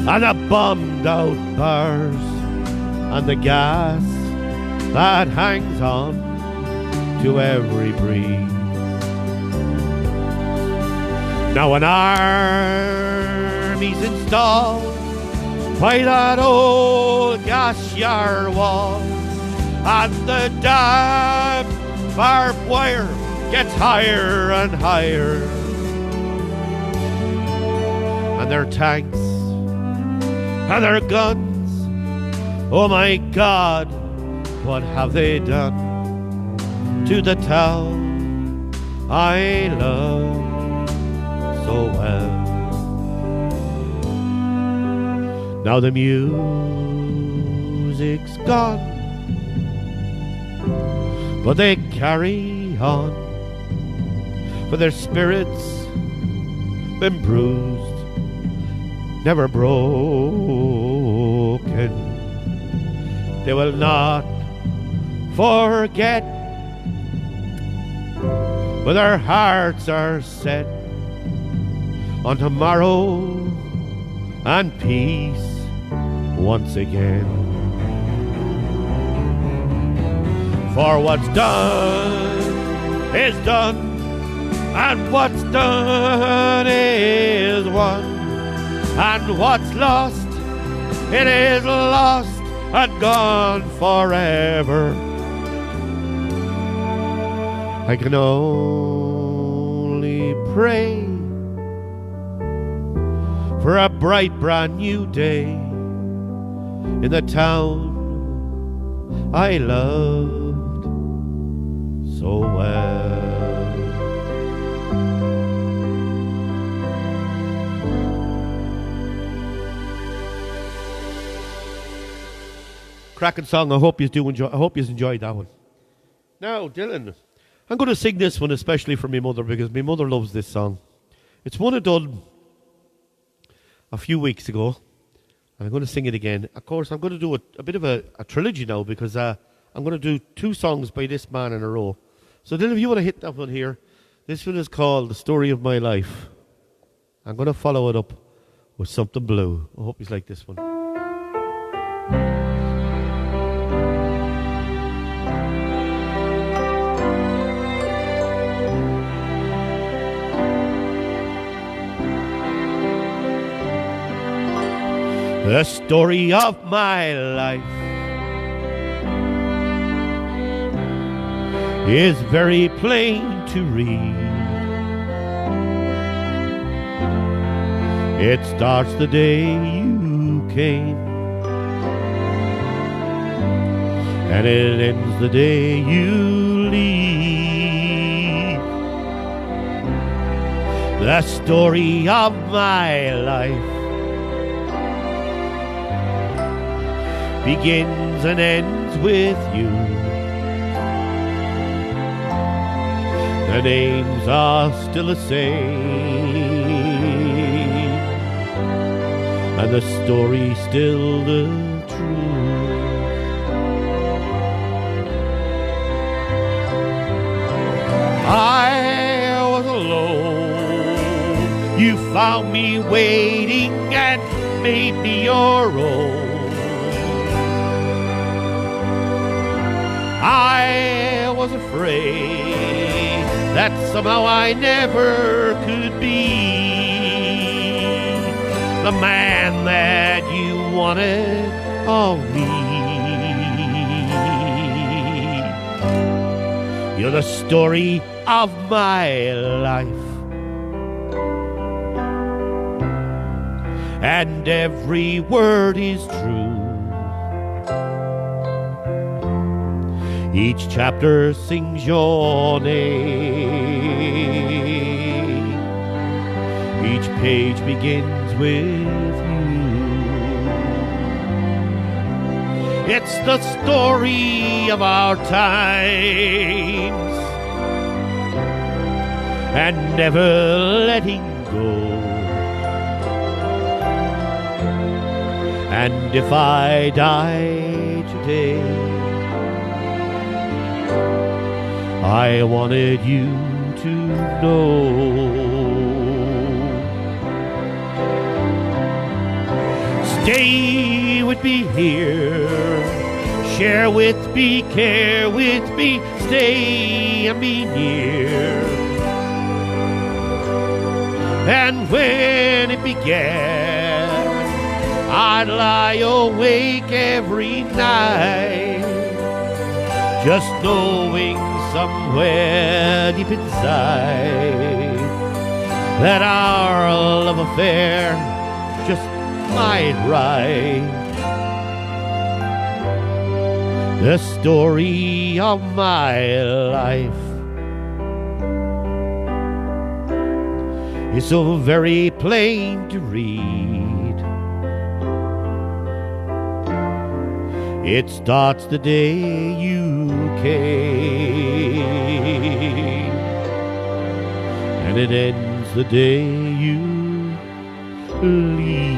and the bombed out bars and the gas that hangs on to every breeze. Now an army's installed by that old gas yard wall, and the damn barbed wire gets higher and higher, and their tanks and their guns, oh my God, what have they done to the town I love so well? Now the music's gone, but they carry on, for their spirits been bruised, never broken. They will not forget, but their hearts are set on tomorrow and peace once again. For what's done is done, and what's done is won, and what's lost, it is lost and gone forever. I can only pray for a bright brand new day in the town I loved so well. Cracking song. I hope you enjoyed that one. Now, Dylan, I'm going to sing this one especially for my mother, because my mother loves this song. It's one I done a few weeks ago, and I'm going to sing it again. Of course, I'm going to do a bit of a trilogy now, because I'm going to do 2 songs by this man in a row. So, Dylan, if you want to hit that one here, this one is called The Story of My Life. I'm going to follow it up with something blue. I hope you like this one. The story of my life is very plain to read. It starts the day you came and it ends the day you leave. The story of my life begins and ends with you. The names are still the same, and the story's still the truth. I was alone. You found me waiting and made me your own. I was afraid that somehow I never could be the man that you wanted of me. You're the story of my life, and every word is true. Each chapter sings your name. Each page begins with you. It's the story of our times and never letting go. And if I die today, I wanted you to know. Stay with me here, share with me, care with me, stay and be near. And when it began, I'd lie awake every night, just knowing somewhere deep inside that our love affair just might write the story of my life. It's so very plain to read. It starts the day you came, and it ends the day you leave.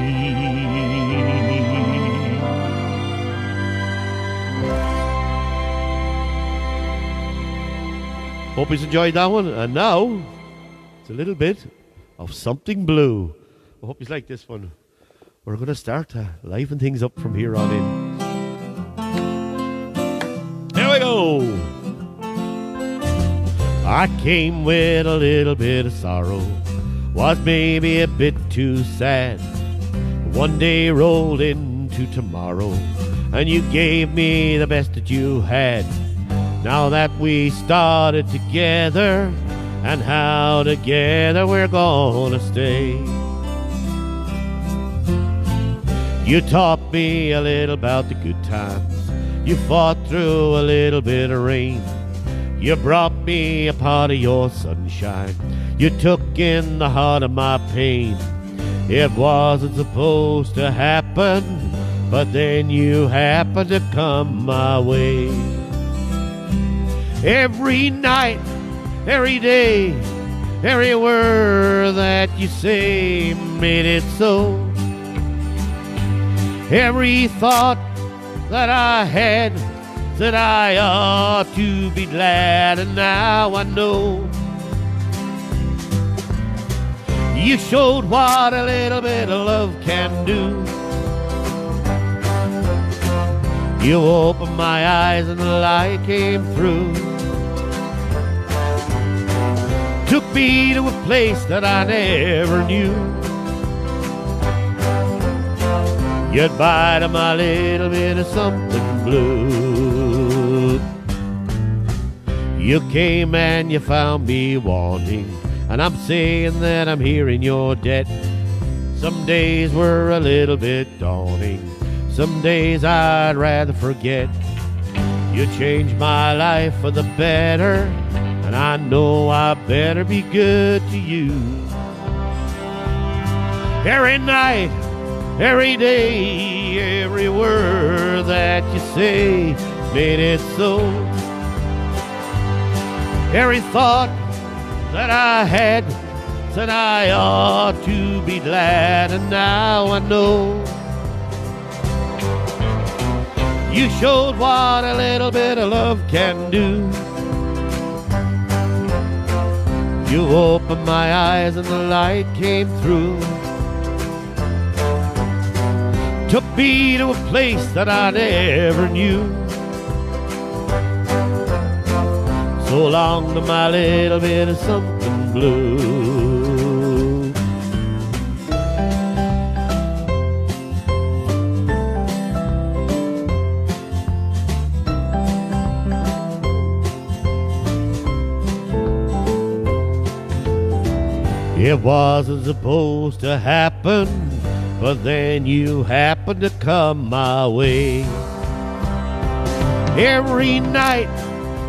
Hope you enjoyed that one. And now, it's a little bit of Something Blue. I hope you like this one. We're going to start to liven things up from here on in. Here we go. I came with a little bit of sorrow, was maybe a bit too sad. One day rolled into tomorrow, and you gave me the best that you had. Now that we started together, and how together we're gonna stay. You taught me a little about the good times. You fought through a little bit of rain. You brought me a part of your sunshine. You took in the heart of my pain. It wasn't supposed to happen, but then you happened to come my way. Every night, every day, every word that you say made it so. Every thought that I had said I ought to be glad, and now I know. You showed what a little bit of love can do. You opened my eyes and the light came through. Took me to a place that I never knew. Goodbye to my little bit of something blue. You came and you found me wanting, and I'm saying that I'm here in your debt. Some days were a little bit daunting, some days I'd rather forget. You changed my life for the better, and I know I better be good to you. Every night, every day, every word that you say made it so. Every thought that I had said I ought to be glad, and now I know. You showed what a little bit of love can do. You opened my eyes and the light came through. Took me to a place that I never knew. So long to my little bit of something blue. It wasn't supposed to happen, but then you happened to come my way. Every night,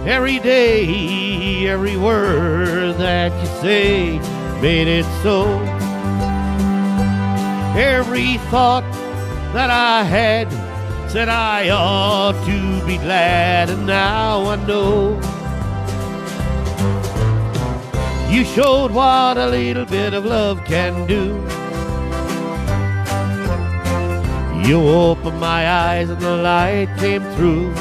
every day, every word that you say made it so. Every thought that I had said I ought to be glad, and now I know. You showed what a little bit of love can do. You opened my eyes and the light came through.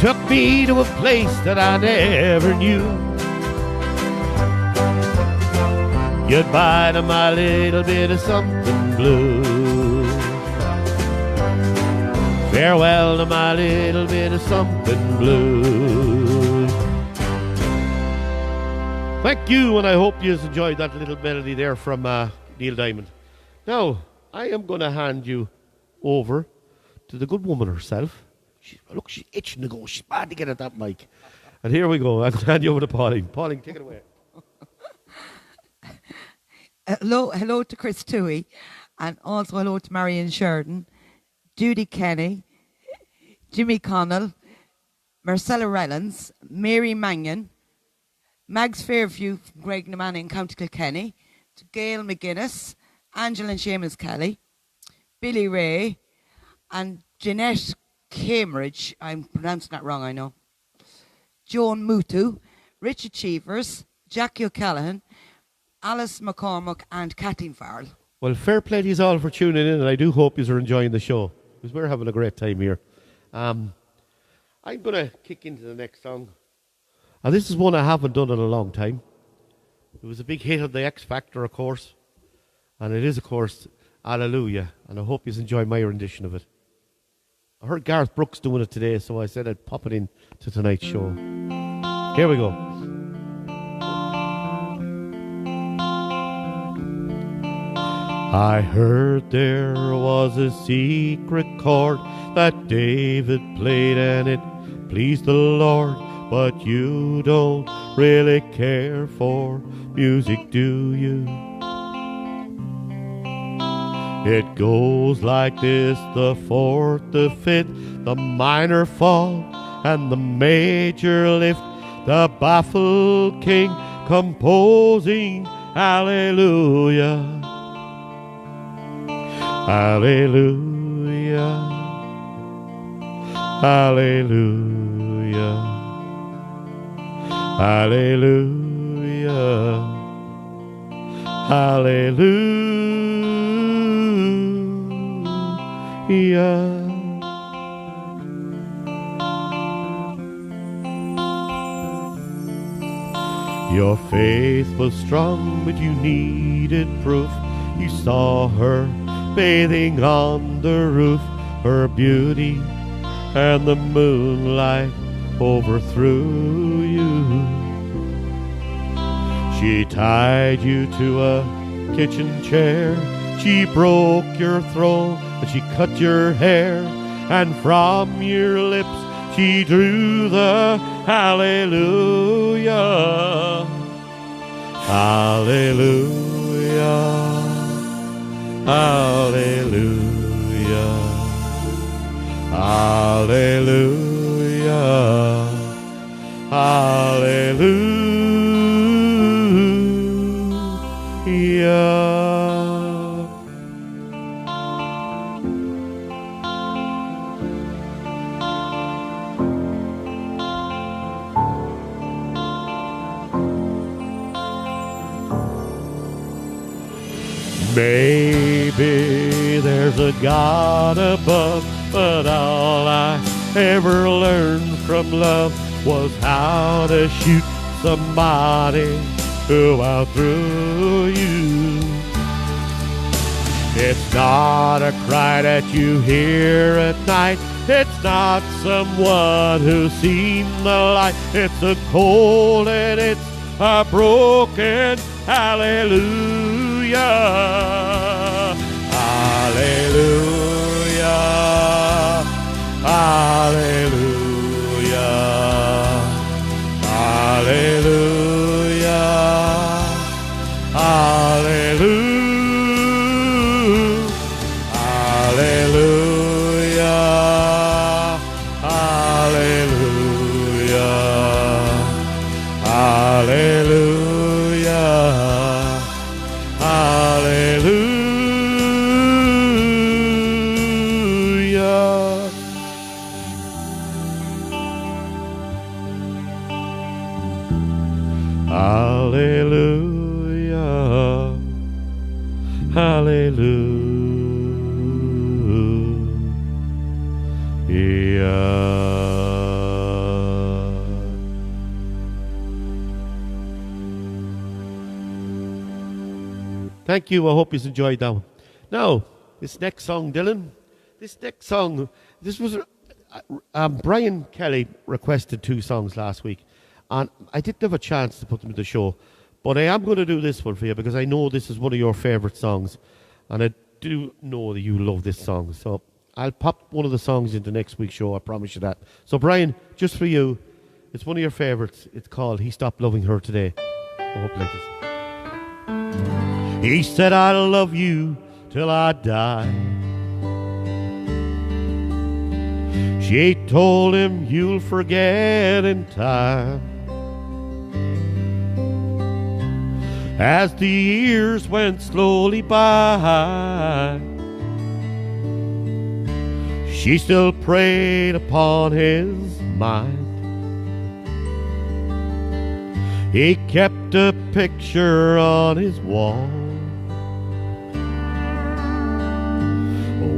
Took me to a place that I never knew. Goodbye to my little bit of something blue. Farewell to my little bit of something blue. Thank you, and I hope you enjoyed that little melody there from Neil Diamond. Now, I am going to hand you over to the good woman herself. Look, she's itching to go. She's bad to get at that mic. And here we go. I'm going to hand you over to Pauline. Pauline, take it away. Hello to Chris Toohey, and also hello to Marion Sheridan, Judy Kenny, Jimmy Connell, Marcella Rellens, Mary Mannion, Mags Fairview from Greg Namanny in County Kilkenny, to Gail McGuinness, Angela and Seamus Kelly, Billy Ray, and Jeanette Cambridge, I'm pronouncing that wrong, I know, Joan Mutu, Richard Cheevers, Jackie O'Callaghan, Alice McCormack, and Kathleen Farrell. Well, fair play to you all for tuning in, and I do hope you are enjoying the show, because we're having a great time here. I'm going to kick into the next song. And this is one I haven't done in a long time. It was a big hit on the X Factor, of course. And it is, of course, Hallelujah. And I hope you enjoy my rendition of it. I heard Garth Brooks doing it today, so I said I'd pop it in to tonight's show. Here we go. I heard there was a secret chord that David played and it pleased the Lord. But you don't really care for music, do you? It goes like this: the fourth, the fifth, the minor fall, and the major lift. The baffled king composing Hallelujah. Hallelujah. Hallelujah. Hallelujah, hallelujah. Your faith was strong, but you needed proof. You saw her bathing on the roof, her beauty and the moonlight overthrew you. She tied you to a kitchen chair. She broke your throat, and she cut your hair. And from your lips she drew the hallelujah. Hallelujah. Hallelujah. Hallelujah. Hallelujah. Maybe there's a God above, but all I ever learned from love was how to shoot somebody who outthrew you. It's not a cry that you hear at night. It's not someone who's seen the light. It's a cold and it's a broken hallelujah. Hallelujah. Hallelujah. Hallelujah. Hallelujah. Thank you. I hope you enjoyed that one. Now, this next song, Dylan. This next song, this was Brian Kelly requested 2 songs last week, and I didn't have a chance to put them in the show, but I am going to do this one for you because I know this is one of your favourite songs, and I do know that you love this song. So I'll pop one of the songs into next week's show. I promise you that. So Brian, just for you, it's one of your favourites. It's called "He Stopped Loving Her Today." I hope you like this. He said, "I'll love you till I die." She told him, "You'll forget in time." As the years went slowly by, she still preyed upon his mind. He kept a picture on his wall,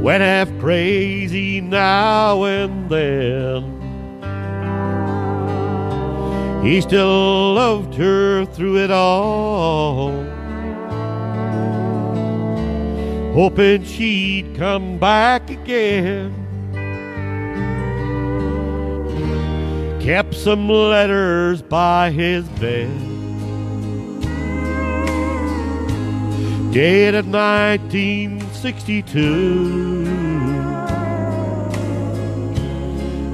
went half crazy now and then. He still loved her through it all, hoping she'd come back again. Kept some letters by his bed, dated 1962.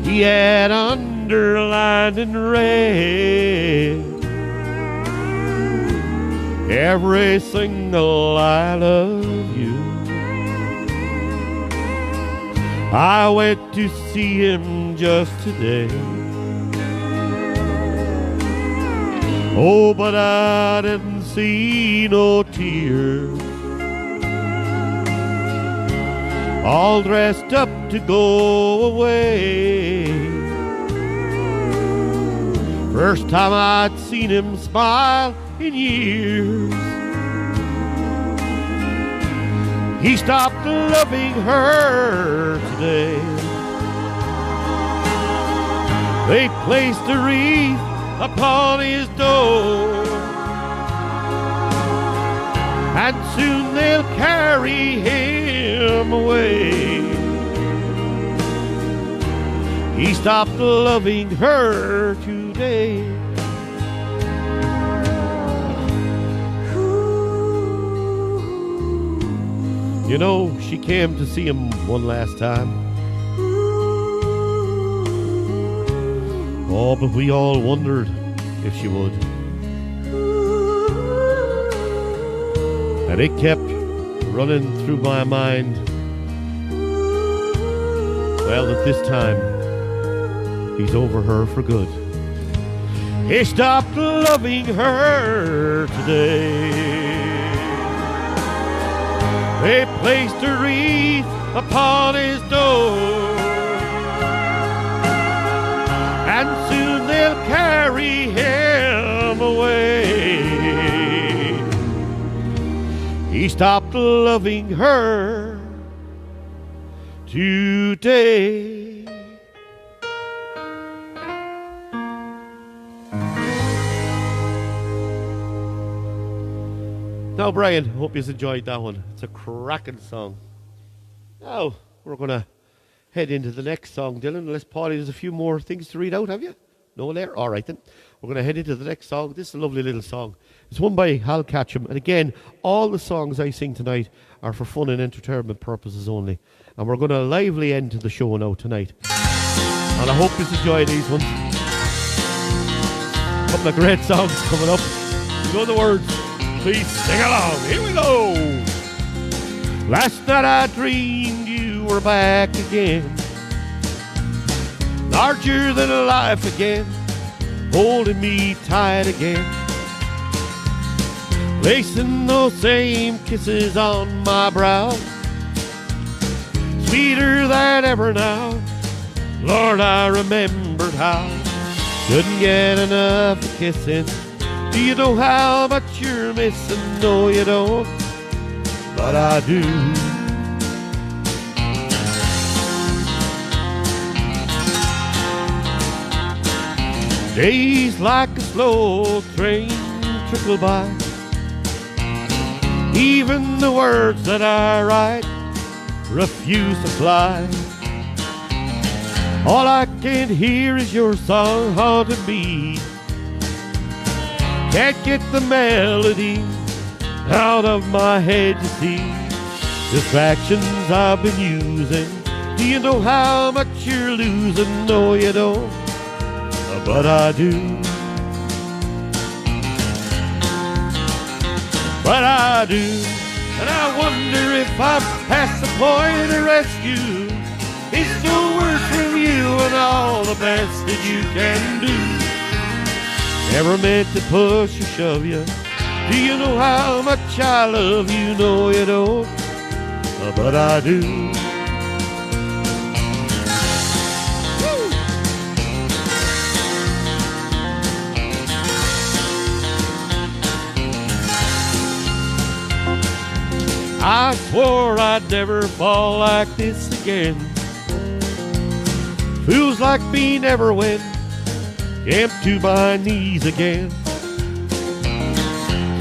He had underlined in red every single "I love you." I went to see him just today. Oh, but I didn't see no tears. All dressed up to go away. First time I'd seen him smile in years. He stopped loving her today. They placed a wreath upon his door, and soon they'll carry him away. He stopped loving her today. You know, she came to see him one last time. Oh, but we all wondered if she would. And it kept running through my mind. Well, at this time, he's over her for good. He stopped loving her today. They placed a wreath upon his door, and soon they'll carry him away. He stopped loving her today. Now, Brian, hope you enjoyed that one. It's a cracking song. Now, we're going to head into the next song, Dylan. Unless, Paulie, there's a few more things to read out, have you? No there? All right, then. We're going to head into the next song. This is a lovely little song. It's one by Hal Catcham. And again, all the songs I sing tonight are for fun and entertainment purposes only. And we're going to lively end to the show now tonight. And I hope you enjoy these ones. A couple of great songs coming up. You know the words. Please sing along. Here we go. Last night I dreamed you were back again, larger than life again, holding me tight again, placing those same kisses on my brow, sweeter than ever now. Lord, I remembered how couldn't get enough of kissing. Do you know how much you're missing? No, you don't, but I do. Days like a slow train trickle by. Even the words that I write refuse to fly. All I can hear is your song haunting me. Can't get the melody out of my head, you see. Distractions I've been using. Do you know how much you're losing? No, you don't, but I do. But I do. And I wonder if I'm past the point of rescue. It's no word from you and all the best that you can do. Never meant to push or shove you. Do you know how much I love you? No, you don't, but I do. Woo! I swore I'd never fall like this again. Fools like me never win. Came to my knees again.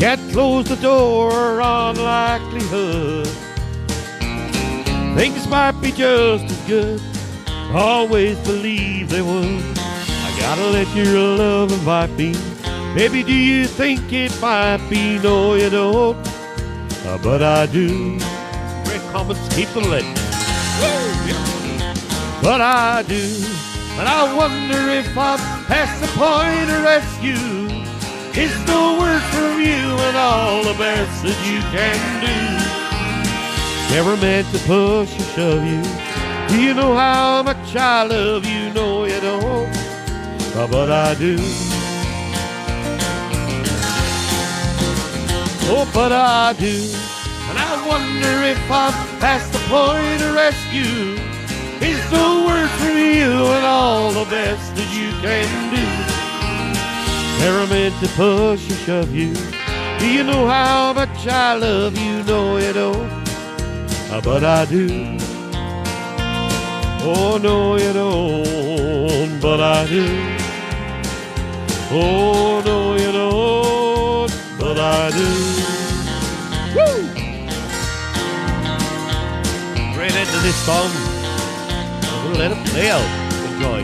Can't close the door on likelihood. Things might be just as good. Always believe they would. I gotta let your love invite me. Baby, do you think it might be? No, you don't, but I do. Great comments, keep them lit. But I do. And I wonder if I'm past the point of rescue. It's no word from you and all the best that you can do. Never meant to push or shove you. Do you know how much I love you? No, you don't, but I do. Oh, but I do. And I wonder if I'm past the point of rescue. It's no word from you and all the best that you can do. Never meant to push or shove you. Do you know how much I love you? No, you don't, but I do. Oh, no, you don't, but I do. Oh, no, you don't, but I do. Woo! Great end to this song. We'll let it play out. Enjoy.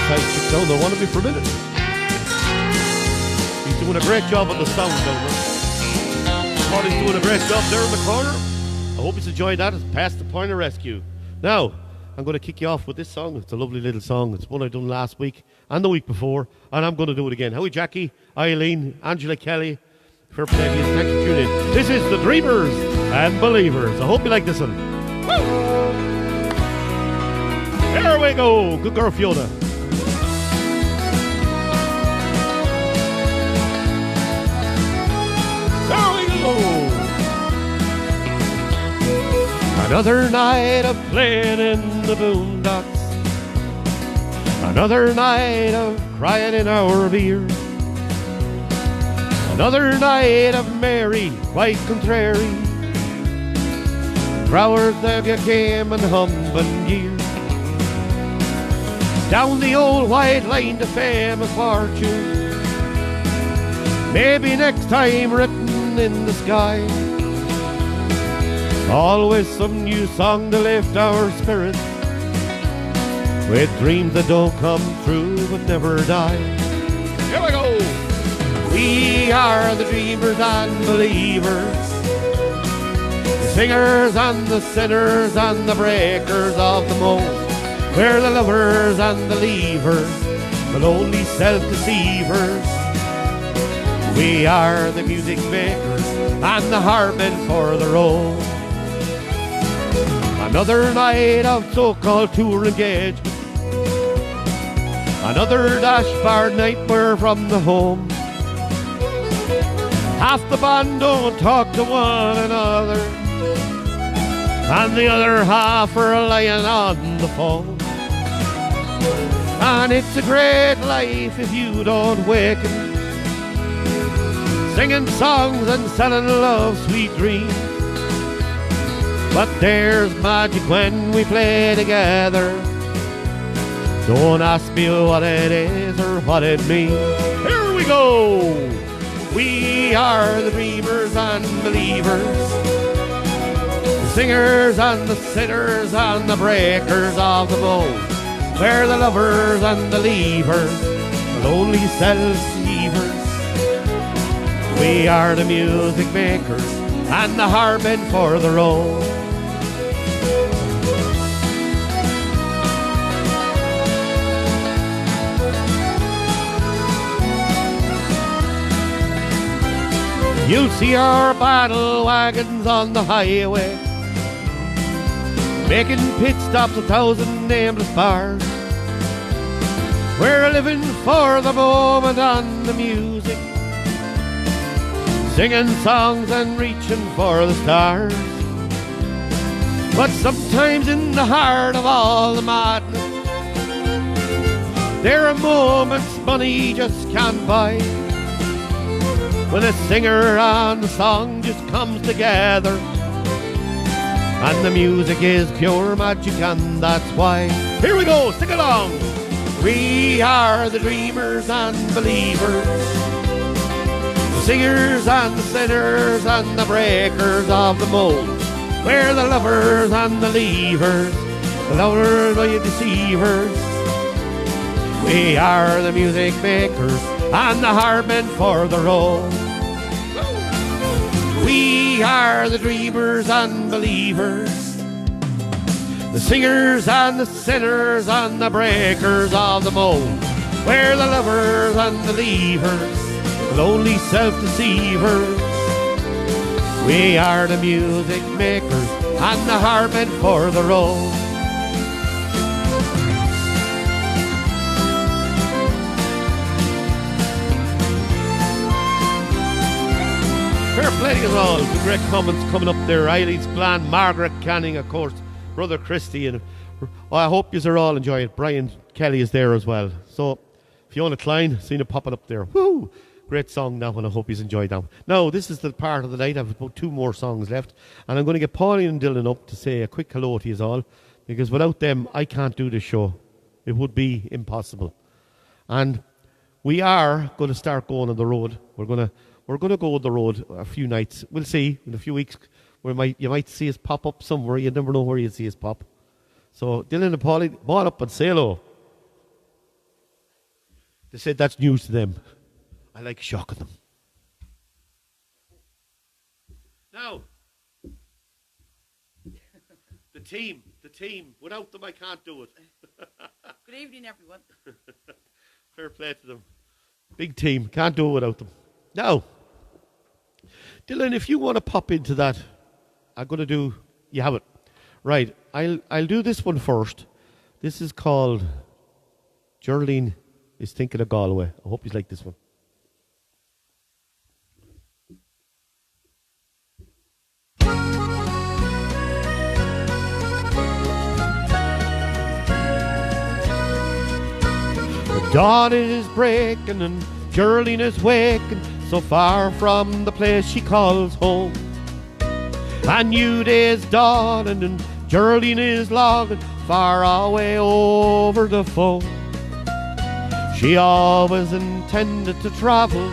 side chick down there wanted me for a minute. He's doing a great job on the sound down there. Paulie's doing a great job there in the corner. I hope he's enjoyed that. It's past the point of rescue. Now, I'm going to kick you off with this song. It's a lovely little song. It's one I done last week and the week before, and I'm going to do it again. Howie Jackie, Eileen, Angela Kelly, fair play to you. Thanks for tuning in. This is The Dreamers and Believers. I hope you like this one. Woo! There we go. Good girl, Fiona. There we go. Another night of playing in the boondocks. Another night of crying in our beer. Another night of merry, quite contrary. Growers that came and humping gear. Down the old white line to fame and fortune. Maybe next time written in the sky. Always some new song to lift our spirits, with dreams that don't come true but never die. Here we go! We are the dreamers and believers, the singers and the sinners and the breakers of the mold. We're the lovers and the leavers, the lonely self-deceivers. We are the music makers and the hardmen for the road. Another night of so-called tour engagement. Another dashboard night we're from the home. Half the band don't talk to one another, and the other half are lying on the phone. And it's a great life if you don't waken, singing songs and selling love sweet dreams. But there's magic when we play together. Don't ask me what it is or what it means. Here we go! We are the dreamers and believers, the singers and the sinners and the breakers of the mold. We're the lovers and the leavers, the lonely self-deceivers. We are the music makers and the hardmen for the road. You'll see our battle wagons on the highway, making pit stops 1,000 nameless bars. We're living for the moment and the music, singing songs and reaching for the stars. But sometimes in the heart of all the madness, there are moments money just can't buy, when a singer and the song just comes together, and the music is pure magic, and that's why. Here we go, sing along! We are the dreamers and believers, the singers and the sinners and the breakers of the mold. We're the lovers and the leavers, the lovers and the deceivers. We are the music makers and the hardmen for the road. We are the dreamers and believers, the singers and the sinners and the breakers of the mold. We're the lovers and the leavers, the lonely self-deceivers. We are the music makers and the hardmen for the road. Fair play to us all. Some great comments coming up there. Eileen's Glan, Margaret Canning, of course, Brother Christie, and I hope you are all enjoying it. Brian Kelly is there as well. So, Fiona Klein, seen it popping up there. Woo! Great song now, and I hope you've enjoyed that. Now, this is the part of the night. I have about 2 more songs left, and I'm going to get Pauline and Dylan up to say a quick hello to you all, because without them, I can't do this show. It would be impossible. And we are going to start going on the road. We're going to go on the road a few nights. We'll see in a few weeks. You might see us pop up somewhere. You never know where you'll see us pop. So Dylan and Pauline, come on up and say hello. They said that's news to them. I like shocking them. Now, the team. Without them, I can't do it. Good evening, everyone. Fair play to them. Big team. Can't do it without them. Now, Dylan, if you want to pop into that, I'm going to do... You have it. Right. I'll do this one first. This is called Geraldine is Thinking of Galway. I hope you like this one. The dawn is breaking and Geraldine is waking so far from the place she calls home. A new day's dawning and Geraldine is longing far away over the phone. She always intended to travel,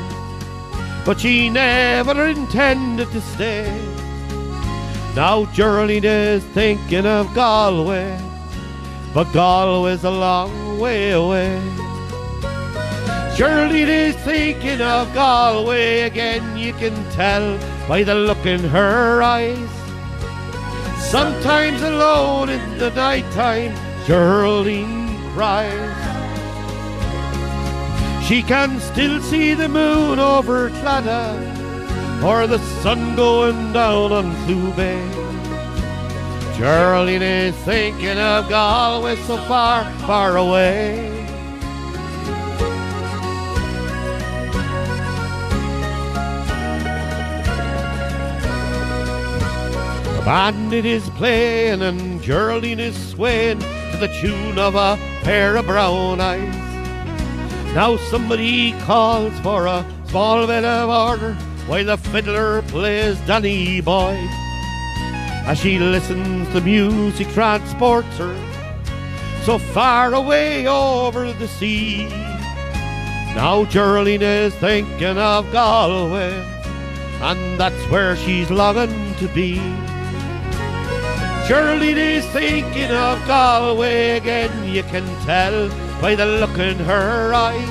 but she never intended to stay. Now Geraldine is thinking of Galway, but Galway's a long way away. Geraldine is thinking of Galway again, you can tell by the look in her eyes. Sometimes alone in the night time, Geraldine cries. She can still see the moon over Claddagh, or the sun going down on Clew Bay. Geraldine is thinking of Galway so far, far away. The bandit is playing and Geraldine is swaying to the tune of a pair of brown eyes. Now somebody calls for a small bit of order while the fiddler plays Danny Boy. As she listens, the music transports her so far away over the sea. Now Geraldine is thinking of Galway, and that's where she's longing to be. Geraldine is thinking of Galway again, you can tell by the look in her eyes.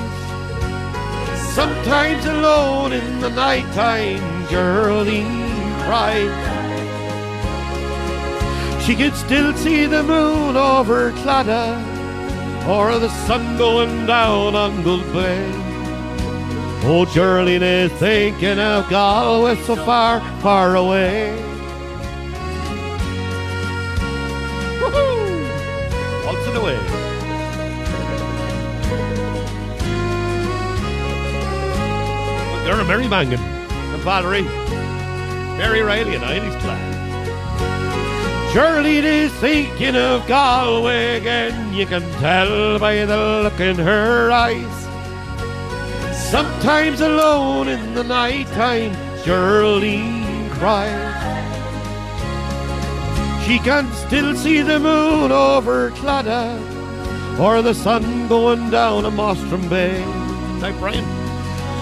Sometimes alone in the night time, Geraldine cries. She can still see the moon over Claddagh, or the sun going down on Gull Bay. Oh, Geraldine is thinking of Galway so far, far away. Woohoo! Waltzing away. They're a merry bangin', and Valerie, Mary Riley and Eileen's Clan. Geraldine is thinking of Galway again, you can tell by the look in her eyes. Sometimes alone in the night time, Geraldine cries. She can still see the moon over Claddagh, or the sun going down on Mottram Bay. Like Brian.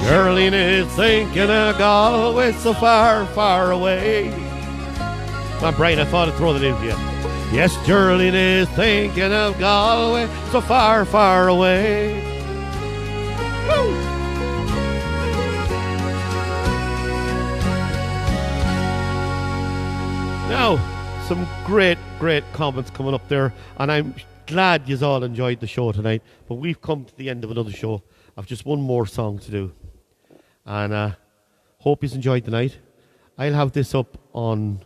Geraldine is thinking of Galway so far, far away. My brain, I thought I'd throw that in for you. Yes, Geraldine is thinking of Galway so far, far away. Woo! Now, some great comments coming up there, and I'm glad you all enjoyed the show tonight, but we've come to the end of another show. I've just one more song to do, and hope you enjoyed the night. I'll have this up on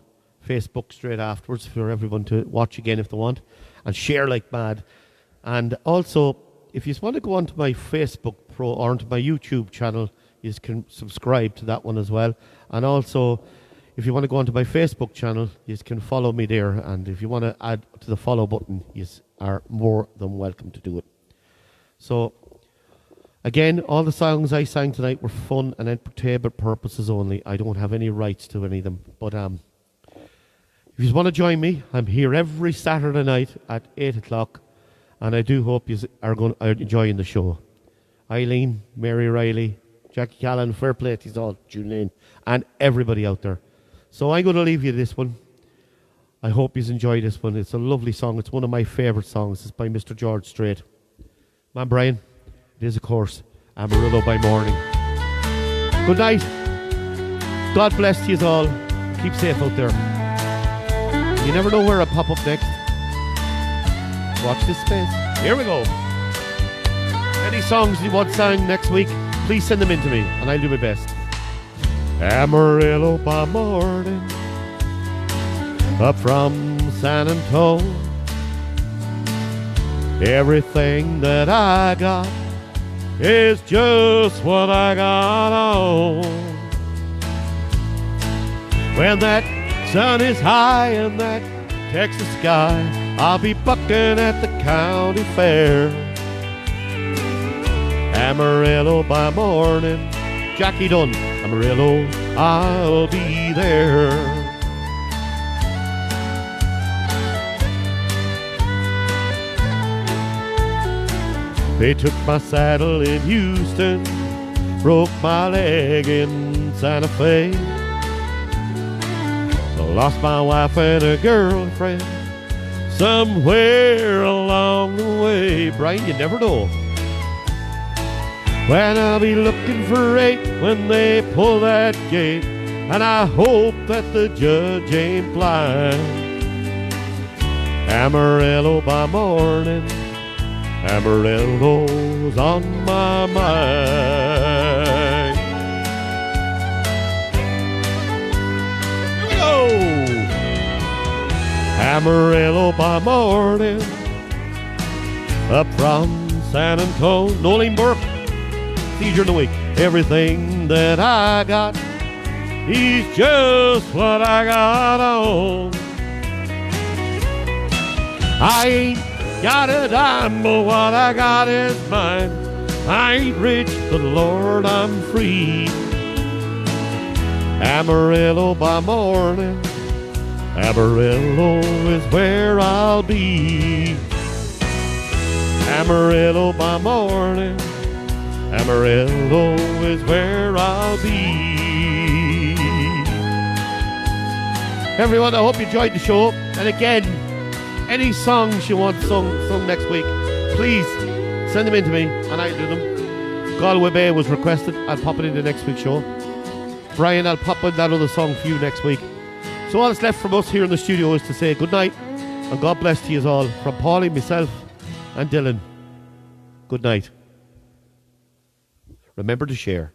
Facebook straight afterwards for everyone to watch again if they want, and share like mad. And also, if you want to go onto my Facebook or onto my YouTube channel, you can subscribe to that one as well. And also, if you want to go onto my Facebook channel, you can follow me there. And if you want to add to the follow button, you are more than welcome to do it. So, again, all the songs I sang tonight were fun and entertainment purposes only. I don't have any rights to any of them. But if you want to join me, I'm here every Saturday night at 8 o'clock. And I do hope you are enjoying the show. Eileen, Mary Riley, Jackie Callan, fair play to you all tuning in, and everybody out there. So I'm going to leave you this one. I hope you enjoy this one. It's a lovely song. It's one of my favourite songs. It's by Mr. George Strait. Man, Brian, it is, of course, Amarillo by morning. Good night. God bless you all. Keep safe out there. You never know where I'll pop up next. Watch this space. Here we go. Any songs you want sang next week, please send them in to me, and I'll do my best. Amarillo by morning, up from San Antonio. Everything that I got is just what I got on. When that sun is high in that Texas sky, I'll be bucking at the county fair. Amarillo by morning, Jackie Dunn, Amarillo, I'll be there. They took my saddle in Houston, broke my leg in Santa Fe. Lost my wife and a girlfriend somewhere along the way. Brian, you never know when I'll be looking for 8 when they pull that gate, and I hope that the judge ain't blind. Amarillo by morning, Amarillo's on my mind. Here we go! Amarillo by morning, up from San Antonio. Nolene Burke, see you during the week. Everything that I got is just what I got on. I ain't got a dime, but what I got is mine. I ain't rich, but Lord, I'm free. Amarillo by morning, Amarillo is where I'll be. Amarillo by morning, Amarillo is where I'll be. Everyone, I hope you enjoyed the show. And again, any songs you want sung next week, please send them in to me and I'll do them. Galway Bay was requested. I'll pop it into next week's show. Brian, I'll pop in that other song for you next week. So all that's left from us here in the studio is to say good night and God bless to you all. From Paulie, myself and Dylan, good night. Remember to share.